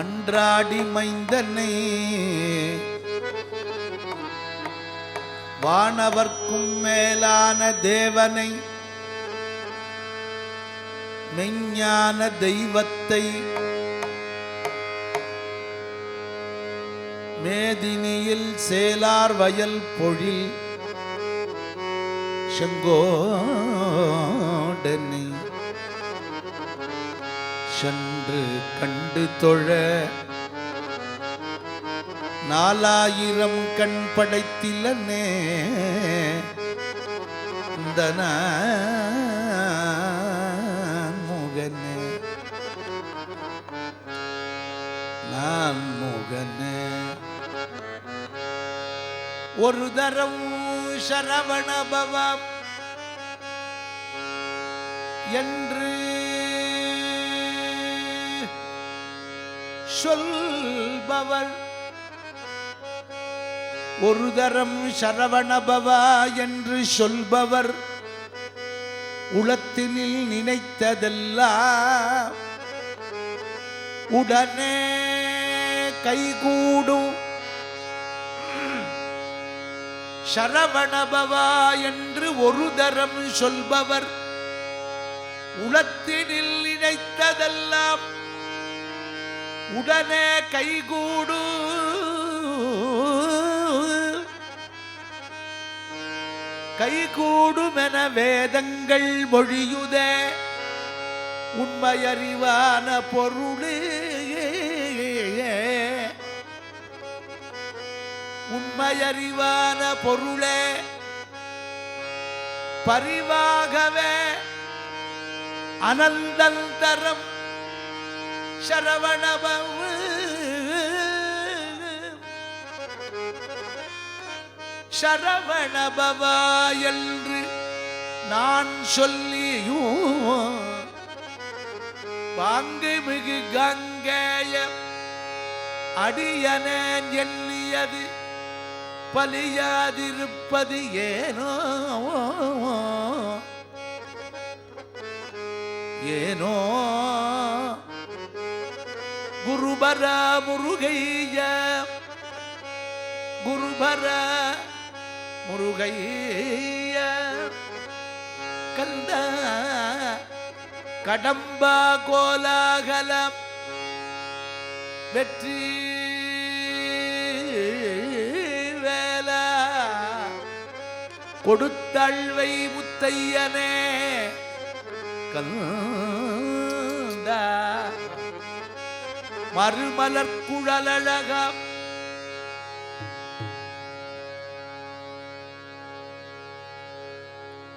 மன்றாடி மைந்தனை வானவர்க்கும் மேலான தேவனை மெஞ்ஞான தெய்வத்தை மேதினியில் சேலார் வயல் பொழில் செங்கோடனை சென்று கண்டு தொழ 4000 கண் படைத்திலனே இந்த முகனே நான் முகனே ஒரு தரம் சரவண பவம் என்று சொல்பவர் ஒரு தரம் சரவணபவா என்று சொல்பவர் உளத்தினில் நினைத்ததெல்லாம் உடனே கைகூடும். சரவணபவா என்று ஒரு தரம் சொல்பவர் உளத்தினில் நினைத்ததெல்லாம் உடனே கைகூடு. கைகூடுமென வேதங்கள் மொழியுதே உண்மையறிவான பொருளே உண்மையறிவான பொருளே பரிவாகவே அனந்தந்தரம் சரவணபவ சரவணபவா என்று நான் சொல்லியும் பாங்கு மிகு கங்கேய அடியனேன் எண்ணியது பலியாதிருப்பது ஏனோ ஏனோ குருபர முருகைய குருபர முருகைய கந்த கடம்பா கோலாகலம் வெற்றி வேலா கொடுத்தள்வை முத்தையனே கந்தா மறுமலர் குழலழகம்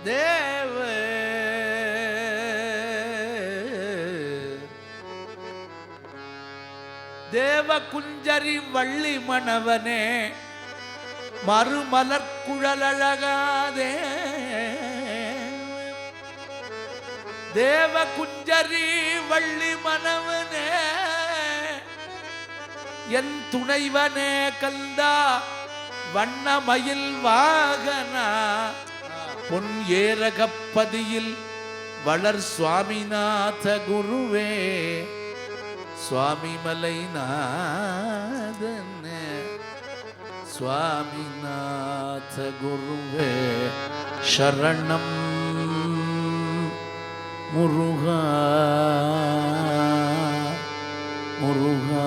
தேவ தேவ குஞ்சரி வள்ளி மணவனே மறுமலர் குழலழகாதே தேவ குஞ்சரி வள்ளி மணவனே என் துணைவனே கந்தா வண்ணமயில் வாகனா பொன் ஏரகப்பதியில் வளர் சுவாமிநாத குருவே சுவாமிமலை நாதனே சுவாமிநாத குருவே சரணம் முருகா முருகா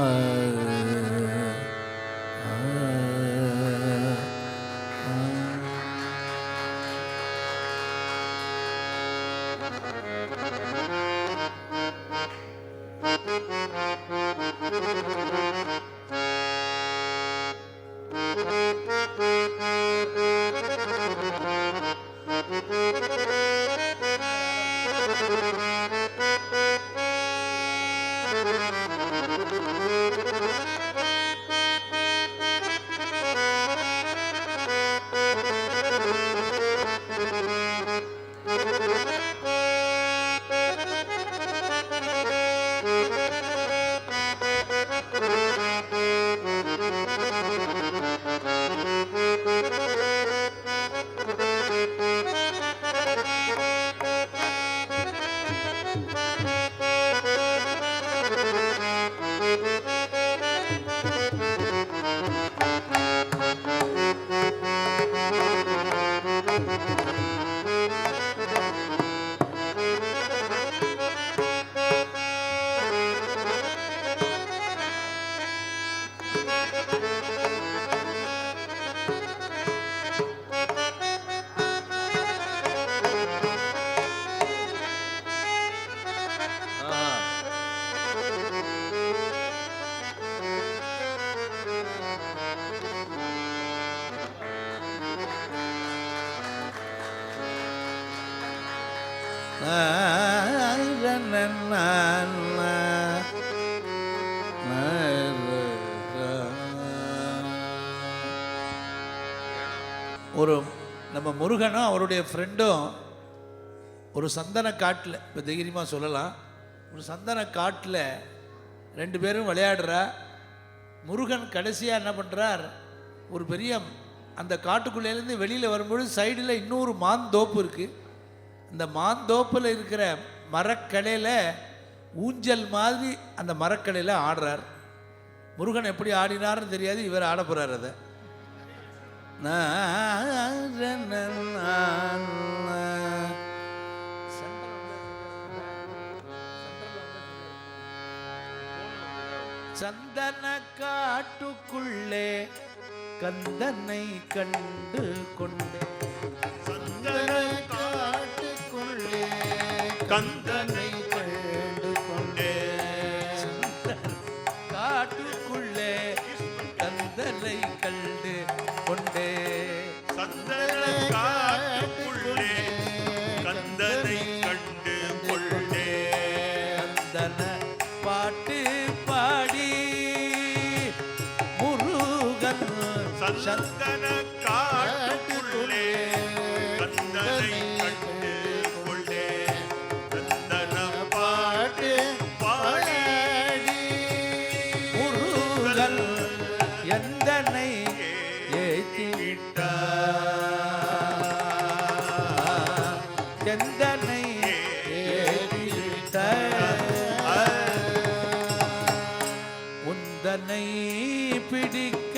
ஒரு நம்ம முருகனும் அவருடைய ஃப்ரெண்டும் ஒரு சந்தன காட்டில், இப்போ தைரியமாக சொல்லலாம், ஒரு சந்தன காட்டில் ரெண்டு பேரும் விளையாடுறா. முருகன் கடைசியாக என்ன பண்ணுறார், ஒரு பெரிய அந்த காட்டுக்குள்ளேருந்து வெளியில் வரும்பொழுது சைடில் இன்னொரு மாந்தோப்பு இருக்குது. இந்த மாந்தோப்பில் இருக்கிற மரக்கலையில் ஊஞ்சல் மாதிரி அந்த மரக்கலையில் ஆடுறார். முருகன் எப்படி ஆடினார்னு தெரியாது, இவர் ஆட போகிறார். அதை சந்தன காட்டுக்குள்ளே கந்தனை கண்டு கொண்டே, சந்தன காட்டுக்குள்ளே கந்தனை கண்டு கொண்டே, காட்டுக்குள்ளே கந்தனை கண்டு கொண்டே, சந்தன காட்டுக்குள்ளே கந்தனை கண்டு கொண்டே, கந்தன பாட்டு பாடி முருகன் சந்தன காட்டுக்குள்ளே கந்தனை கண்டு கொண்டே, சந்தன பாட்டு பாடி முருகன் எந்தனை ஏற்றி எந்தனை ஏற்றிவிட்ட உந்தனை பிடிக்க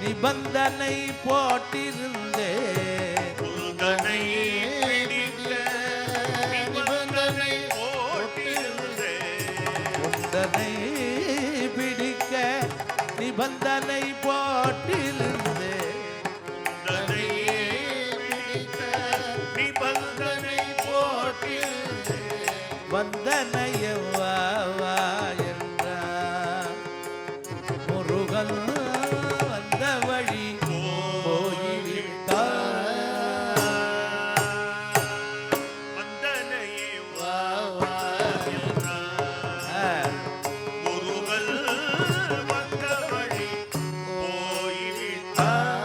நிபந்தனை போட்டிருந்தே, உந்தனை பிடிக்க நிபந்தனை போட்டிருந்தே, உந்தனை பிடிக்க நிபந்தனை போட்டிருந்தே, உந்தனை பிடிக்க நிபந்தனை போட்டிருந்தே, வந்தனையவா என்றார் முருகன் வந்த வழி போய்விட்டார். வந்தனையே வா வா என்றார் முருகன் வந்த வழி போய்விட்டார்.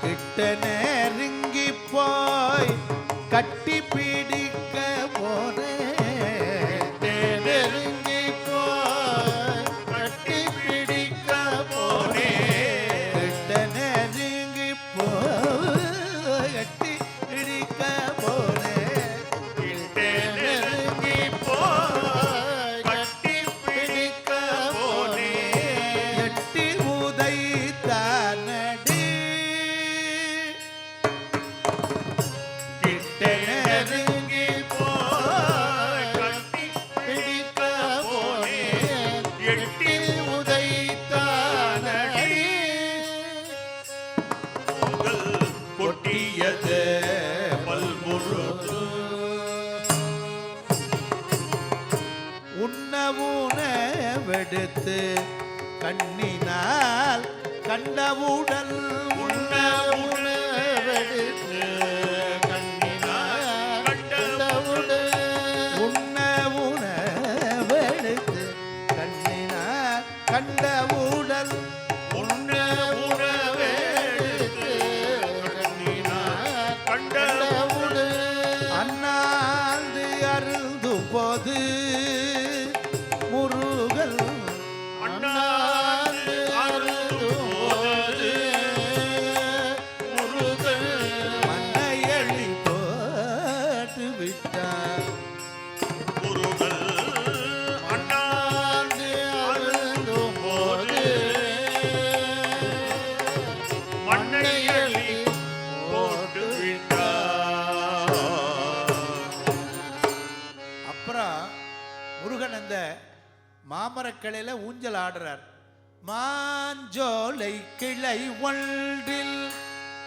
கிட்ட நெருங்கி போய் கட்டி பிடிக்க போனேன், நெருங்கி போய் கட்டி பிடிக்க போனேன், கிட்ட நெருங்கி போய் கட்டி பிடிக்க போனேன், கிட்டே நெருங்கி போய் கட்டி பிடிக்க போனேன், எட்டி உதை தானடி, கிட்ட நெருங்கி போய் கட்டி பிடிக்க போனேன், எட்டி உதைத்தானடி, உங்கள் கொட்டியது பல்முருகு உணவுணவெடுத்து கண்ணினால் கண்டவுடல் உண்ண உணவெடுத்து கண்ணினால் கண்டவுடன் உணவுணவெடுத்து கண்ணினால் கண்டவுடல் உண்ண உணவெடுத்து கண்ணினால் கண்டவுடன் அண்ணாந்து அருந்து போது முருகல் அண்ணாந்து அருந்தும்போது முருகன் மண்ணையழி போட்டு விட்டார். முருகன் அண்ணாந்து அருந்தும்போது மாமரக்கிளையில ஊஞ்சல் ஆடுறார். மாஞ்சோலை கிளை ஒன்றில்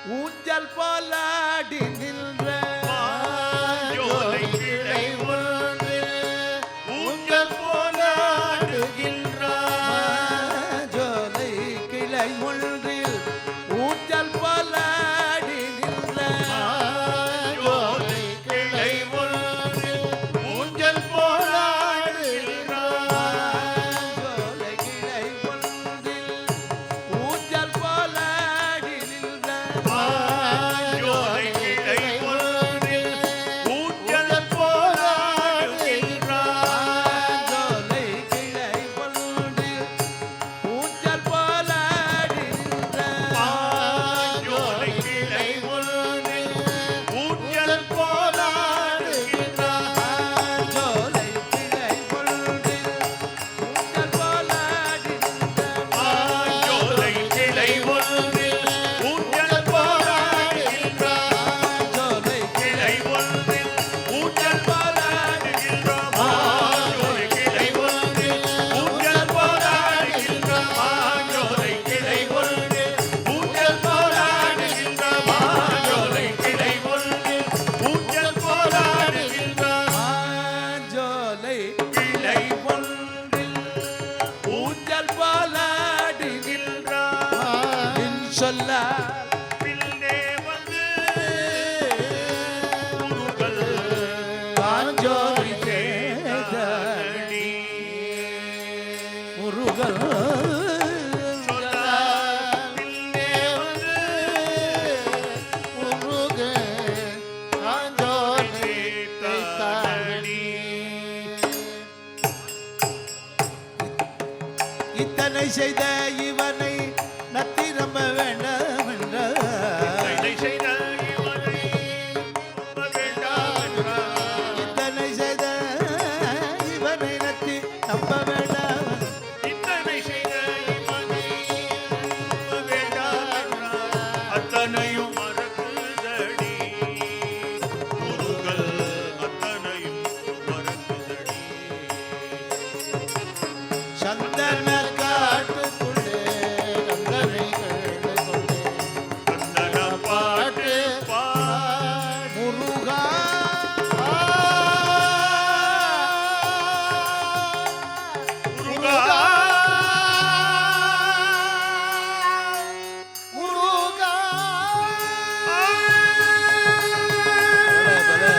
ஊஞ்சல் போலாடி நின்ற மாஞ்சோலை கிளை ஒன்றில் ஊஞ்சல் போலாடுகின்றார். மாஞ்சோலை கிளை ஒன்றில் ஊஞ்சல் போலாடி நின்ற மாஞ்சோலை கிளை ஒன்றில் ஊஞ்சல் போலாடுகின்றார். மாஞ்சோலை கிளை ஒன்றில் ஊஞ்சல் போலாடி நின்ற மாஞ்சோலை கிளை ஒன்றில் ஊஞ்சல் போலாடுகின்றார். மாஞ்சோலை கிளை ஒன்றில் ஊஞ்சல் போலாடி நின்ற மாஞ்சோலை கிளை ஒன்றில் ஊஞ்சல் போலாடுகின்றார். மாஞ்சோலை கிளை ஒன்றில் ஊஞ்சல் போலாடி நின்ற மாஞ்சோலை கிளை ஒன்றில் ஊஞ்சல் போலாடுகின்றார். மாஞ்சோலை கிளை ஒன்றில் ஊஞ்சல் போலாடுகின்றார். மாஞ்சோலை கிளை ஒன்றில் ஊஞ்சல் போலாடுகின்றார். மாஞ்சோலை கிளை ஒன்றில் ஊஞ்சல் போலாடுகின்றார். மாஞ்சோலை கிளை ஒன்றில் ஊஞ்சல் போலாடுகின்றார். மாஞ்சோலை கிளை ஒன்றில் ஊஞ்சல் போலாடி நின் சொல்லால் பின்னே வந்து முருகல் மாஞ்சோலை தேடி முருகன் சொல்லால் பின்னே வந்து முருகன் மாஞ்சோலை தேடி. இத்தனை செய்த இவனை நத்தி நம்ப வேண்டாம் இதை செய்த இவனை நம்ப வேண்டாம் என்றார். இத்தனை செய்த இவனை நத்தி நம்ப வேண்டாம் இத்தனை செய்த இவனை நம்ப வேண்டாம் என்றார். அத்தனையும் மறக்குதடி முருகல், அத்தனையும் மறக்குதடி. சந்தன காட்டுக்குள்ளே கந்தனை கண்டுகொண்டே கந்தன பாட்டு பாடு முருகா முருகா முருகா. பலே, பலே.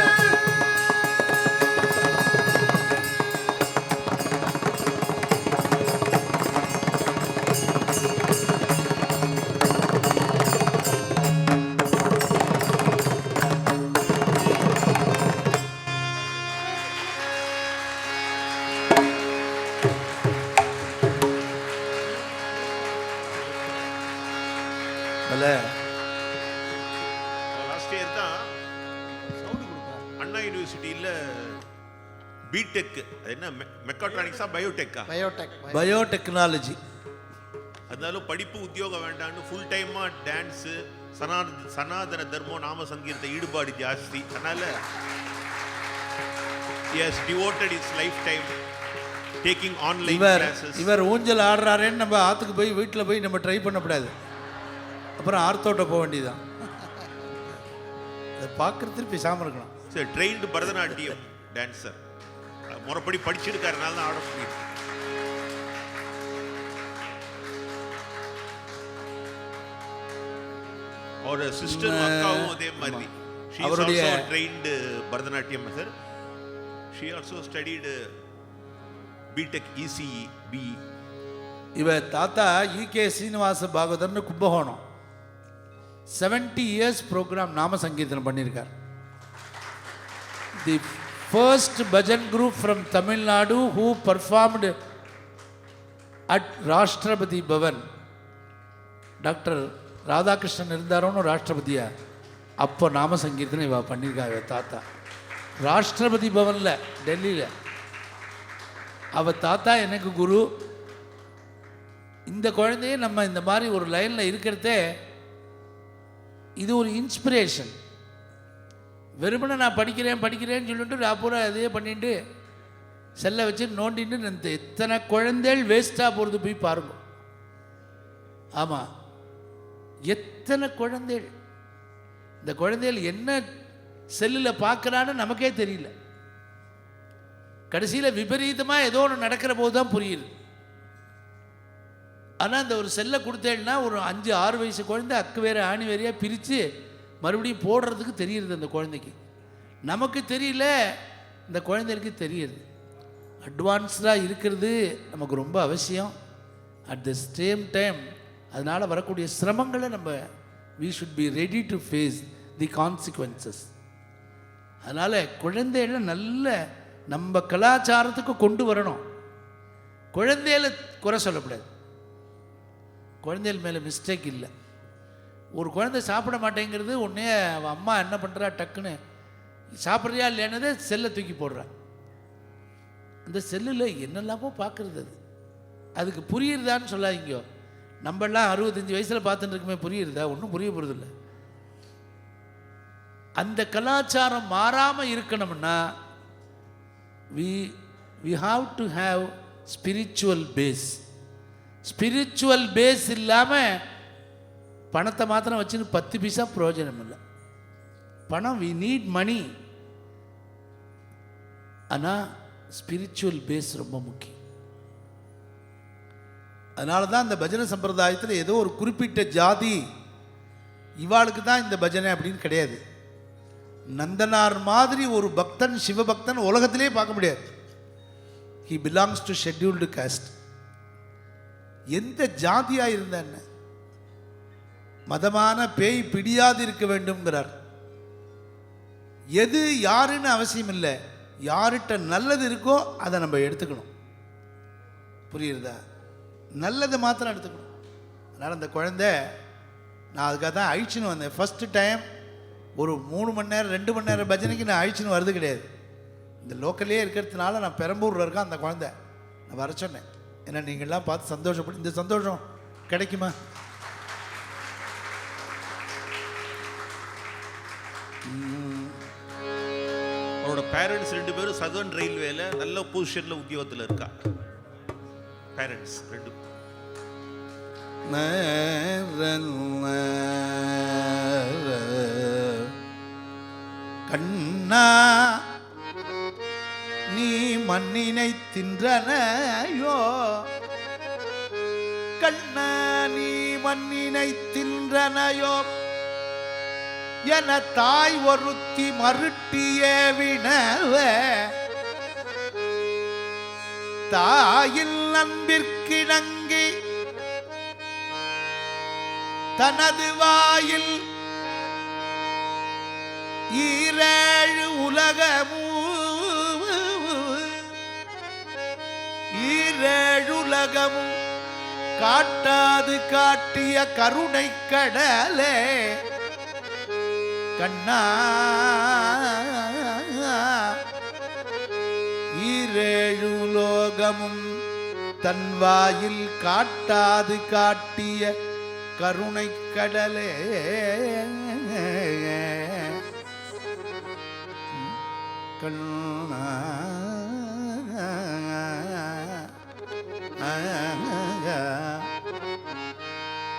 பலே. லாஸ்ட் இயர் தான் அண்ணா யூனிவர்சிட்டியில் பிடெக் என்ன மெக்காட்ரானிக்ஸா பயோடெக்கா பயோடெக்னாலஜி அதனால படிப்பு உத்தியோகம் வேண்டான்னு ஃபுல் டைமாக டான்ஸு சனாதன தர்மம் நாம சங்கீத ஈடுபாடு ஜாஸ்தி. அதனால has devoted his lifetime taking online இவர் கிளாஸஸ். இவர் ஊஞ்சல் ஆடுறாரேன்னு நம்ம ஆற்றுக்கு போய் வீட்டில் போய் நம்ம ட்ரை பண்ணக்கூடாது. அப்புறம் ஆர்த்தோட்ட போக வேண்டியதுதான். அதை பார்க்குறதுக்கு பேசாமல் இருக்கலாம். சரி, ட்ரெயின்டு பரதநாட்டியம் டான்ஸர் முறைப்படி படிச்சிருக்காருனால தான் ஆட முடியும். அவரோட சிஸ்டர் அக்காவும் அதே மாதிரி she is அவருடைய- also trained Bharatanatyam sir. she also studied BTech ECE BE. இவ தாத்தா ஈகே சீனிவாச பாகவதர்னு கும்பகோணம் 70 years ப்ரோக்ராம் நாம சங்கீர்த்தனம் பண்ணியிருக்கார். The first bhajan group from Tamil Nadu who performed at Rashtrapati Bhavan. Doctor Radhakrishnan இருந்தாரோன்னு ராஷ்டிரபதியா அப்போ நாம சங்கீர்த்தனம் இவ பண்ணியிருக்கா. இவ தாத்தா ராஷ்டிரபதி பவனில் டெல்லியில். அவ தாத்தா எனக்கு குரு. இந்த குழந்தைய நம்ம இந்த மாதிரி ஒரு லைனில் இருக்கிறதே இது ஒரு இன்ஸ்பிரேஷன். வெறுமனே நான் படிக்கிறேன்னு சொல்லிட்டு நான் பூரா இதையே பண்ணிட்டு செல்லை வச்சு நோண்டின்னு இந்த எத்தனை குழந்தைகள் வேஸ்ட்டாக போகிறது போய் பாருங்க. ஆமாம், எத்தனை குழந்தைகள், இந்த குழந்தைகள் என்ன செல்லில் பார்க்குறான்னு நமக்கே தெரியல. கடைசியில் விபரீதமாக ஏதோ ஒன்று நடக்கிற போது தான் புரியுது. ஆனால் இந்த ஒரு செல்லை கொடுத்தேன்னா ஒரு 5-6 வயசு குழந்தை அக்கு வேறு ஆணி வேறையாக பிரித்து மறுபடியும் போடுறதுக்கு தெரியுது அந்த குழந்தைக்கு. நமக்கு தெரியல, இந்த குழந்தைகளுக்கு தெரியுது. அட்வான்ஸ்டாக இருக்கிறது நமக்கு ரொம்ப அவசியம். அட் த சேம் டைம் அதனால் வரக்கூடிய சிரமங்களை நம்ம we should be ready to face the consequences. அதனால் குழந்தைகளை நல்ல நம்ம கலாச்சாரத்துக்கு கொண்டு வரணும். குழந்தைகளை குறை சொல்லக்கூடாது. குழந்தைகள் மேலே மிஸ்டேக் இல்லை. ஒரு குழந்தை சாப்பிட மாட்டேங்கிறது, உடனே அவன் அம்மா என்ன பண்ணுறா, டக்குன்னு சாப்பிட்றியா இல்லையானதே செல்லை தூக்கி போடுறான். அந்த செல்லில் என்னெல்லாமோ பார்க்குறது, அதுக்கு புரியுறதான்னு சொல்லாதீங்க. நம்மளாம் 65 வயசில் பார்த்துட்டு இருக்குமே, புரியுறதா? ஒன்றும் புரிய போகிறதில்ல. அந்த கலாச்சாரம் மாறாமல் இருக்கணும்னா we have to have spiritual base. Spiritual base இல்லாமல் பணத்தை மாத்திரம் வச்சுன்னு 10 பைசா பிரயோஜனம் இல்லை. பணம் we need money, ஆனால் ஸ்பிரிச்சுவல் பேஸ் ரொம்ப முக்கியம். அதனால தான் இந்த பஜனை சம்பிரதாயத்தில் ஏதோ ஒரு குறிப்பிட்ட ஜாதி இவாளுக்கு தான் இந்த பஜனை அப்படின்னு கிடையாது. நந்தனார் மாதிரி ஒரு பக்தன், சிவபக்தன் உலகத்திலே பார்க்க முடியாது. he belongs to scheduled caste. எந்த ஜாதியாக இருந்த என்ன, மதமான பேய் பிடியாது இருக்க வேண்டும்ங்கிறார். எது யாருன்னு அவசியம் இல்லை, யார்கிட்ட நல்லது இருக்கோ அதை நம்ம எடுத்துக்கணும். புரியுறதா? நல்லது மாத்திரம் எடுத்துக்கணும். அதனால் அந்த குழந்தை, நான் அதுக்காக தான் அழிச்சுன்னு வந்தேன். ஃபஸ்ட்டு டைம் ஒரு 3 மணி நேரம் 2 மணி நேரம் பஜனைக்கு நான் அழிச்சுன்னு வருது கிடையாது. இந்த லோக்கல்லே இருக்கிறதுனால நான் பெரம்பூரில் இருக்கேன். அந்த குழந்தை நான் வர சொன்னேன். ஏன்னா நீங்கள்லாம் பார்த்து சந்தோஷப்பட்டு, இந்த சந்தோஷம் கிடைக்குமா? அவரோட பேரண்ட்ஸ் 2 பேரும் சதர்ன் ரயில்வேல நல்ல பொசிஷன்ல உத்தியோகத்தில் இருக்கா. பேரண்ட்ஸ் 2. கண்ணா நீ மண்ணினை தின்றனையோ, கண்ணா நீ மண்ணினை தின்றனையோ என தாய் ஒருத்தி மருட்டிய வினவ, தாயில் அன்பிற்கிணங்கி தனது வாயில் 7 உலகமும் 7 உலகமும் காட்டாது காட்டிய கருணை கடலே, கண்ணா 7 உலகமும் தன் வாயில் காட்டாது காட்டிய கருணை கடலே, கண்ணா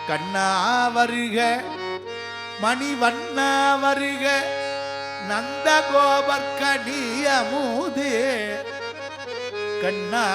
கண்ணா வருக மணிவண்ணா வருக நந்த கோபர்கனி அமுதே, கண்ணா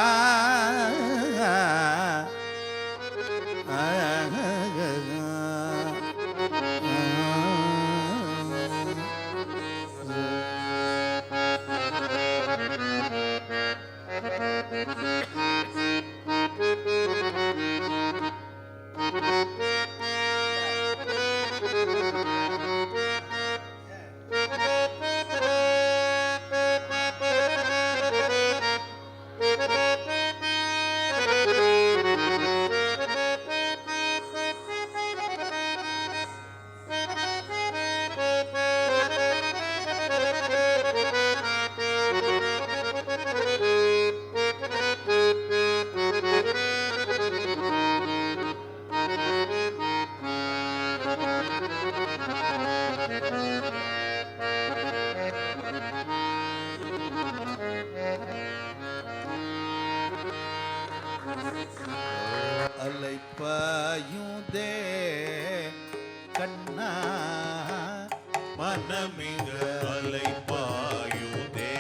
அலைப்பாயுதே கண்ணா மனமிக அலைப்பாயுதே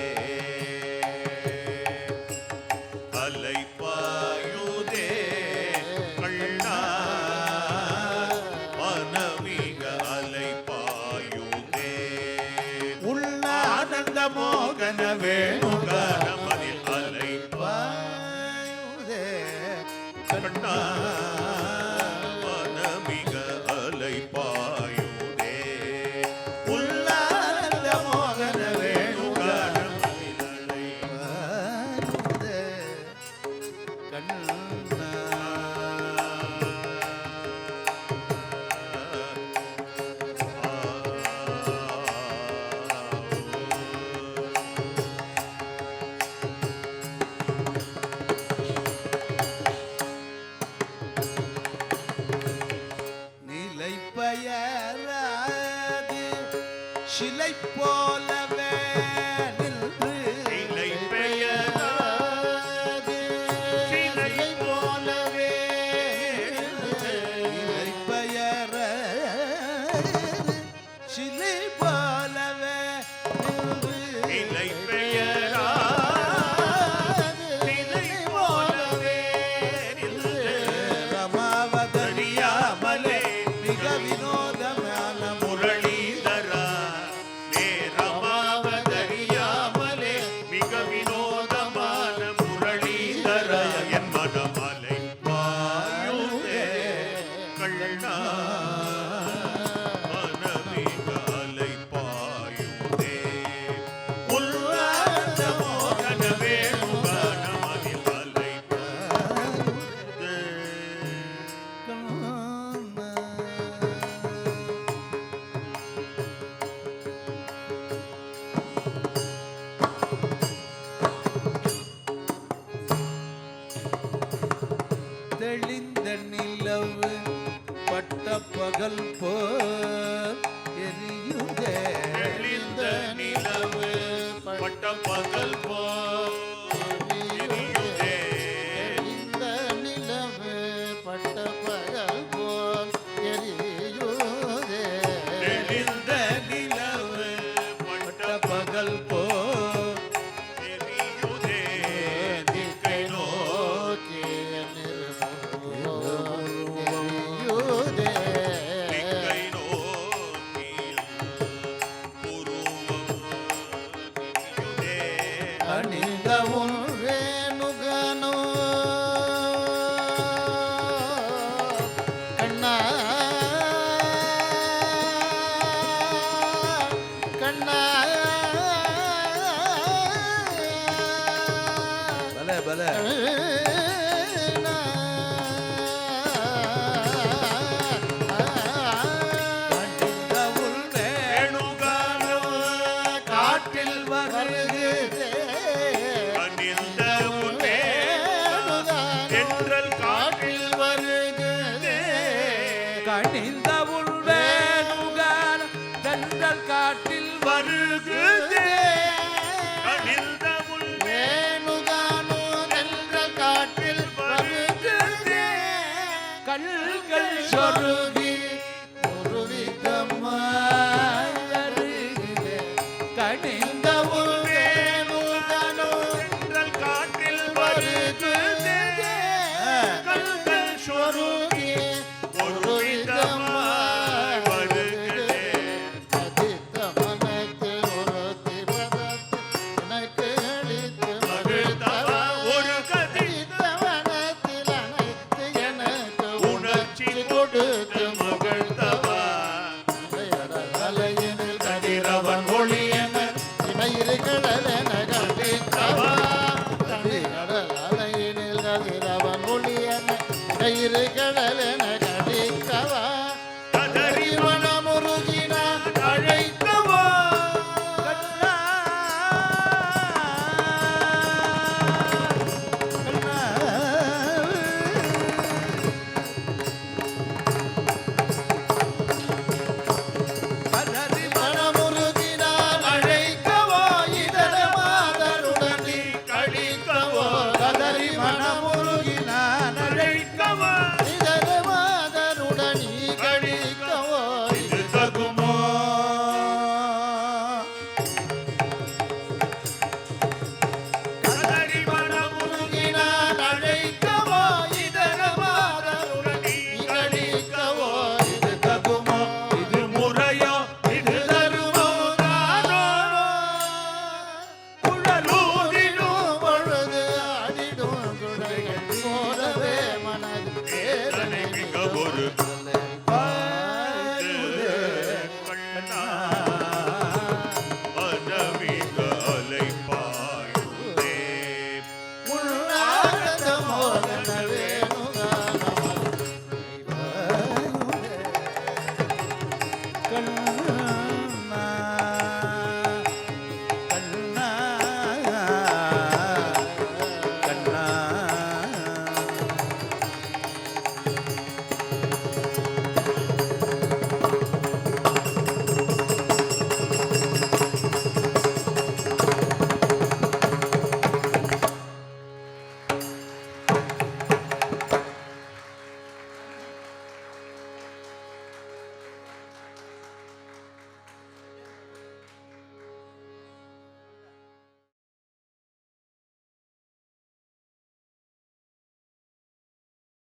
அலைப்பாயுதே கண்ணா மனமிக அலைப்பாயுதே உள்ளானந்த மோகன வேணுகா மதில் பாயுதே கண்ணா மனமிக அலைப்பாயுதே உள்ளானந்த மோகன வேணுகா பாயுதே கண்ணா நிலை பெயராது சிலை போலவே நின்று நிலை பெயராது சிலை போலவே நிலை பெயராது சிலை போலவே நின்று நிலை பெயராது சிலை போலவே நின்று ரமாவதறியாமலே மிக வினோதமான முரளீதரா நேரமாவதறியாமலே மிக வினோதமான முரளீதரா என் மனமலை பாயுதே கண்ணா மனமிக அலை பாயுதே உல்லாத மோகன வேணுகான மதில் அலை பாயுதே தெளிந்த நிலவு பட்ட பகல் போல் எரியுதே தெளிந்த நிலவு பட்ட பகல் போல் எரியுதே. இந்த நிலவு பட்ட பகல் போல் எரியுதே. தெளிந்த நிலவு பட்ட பகல் போல் எரியுதே. திக்கை நோக்கி எரியுதே. திக்கை நோக்கி புருவம் எரியுதே. அணிந்த உன் வேணுகனோ கண்ணா கண்ணா பல பல அணிந்த உன் வேணுகானோ காட்டில் வருகு அணிந்த உன் தென்றல் காற்றில் வருகுதே. கணிந்த உன் வேணுகான தந்தல் காட்டில் வருகுதே. அணிந்த உன் வேணுகானோ என்ற காட்டில் வருகுதே. கண்கள் சொருகி ஒரு விதமா வருகுதே. கணிந்த ஒரு வேணுகானோ தென்றல் காற்றில் வருகுதே. கண்கள் சொருகி ஒரு விதமாய் வருகுதே. அதித்த மனத்தில் ஒரு திவனத்தில் எனக்கு அளித்து மகிழ்ந்தவா ஒரு கதி அதித்த மனத்தில் அனைத்து எனக்கு உணர்ச்சி கொடுத்து ஒரு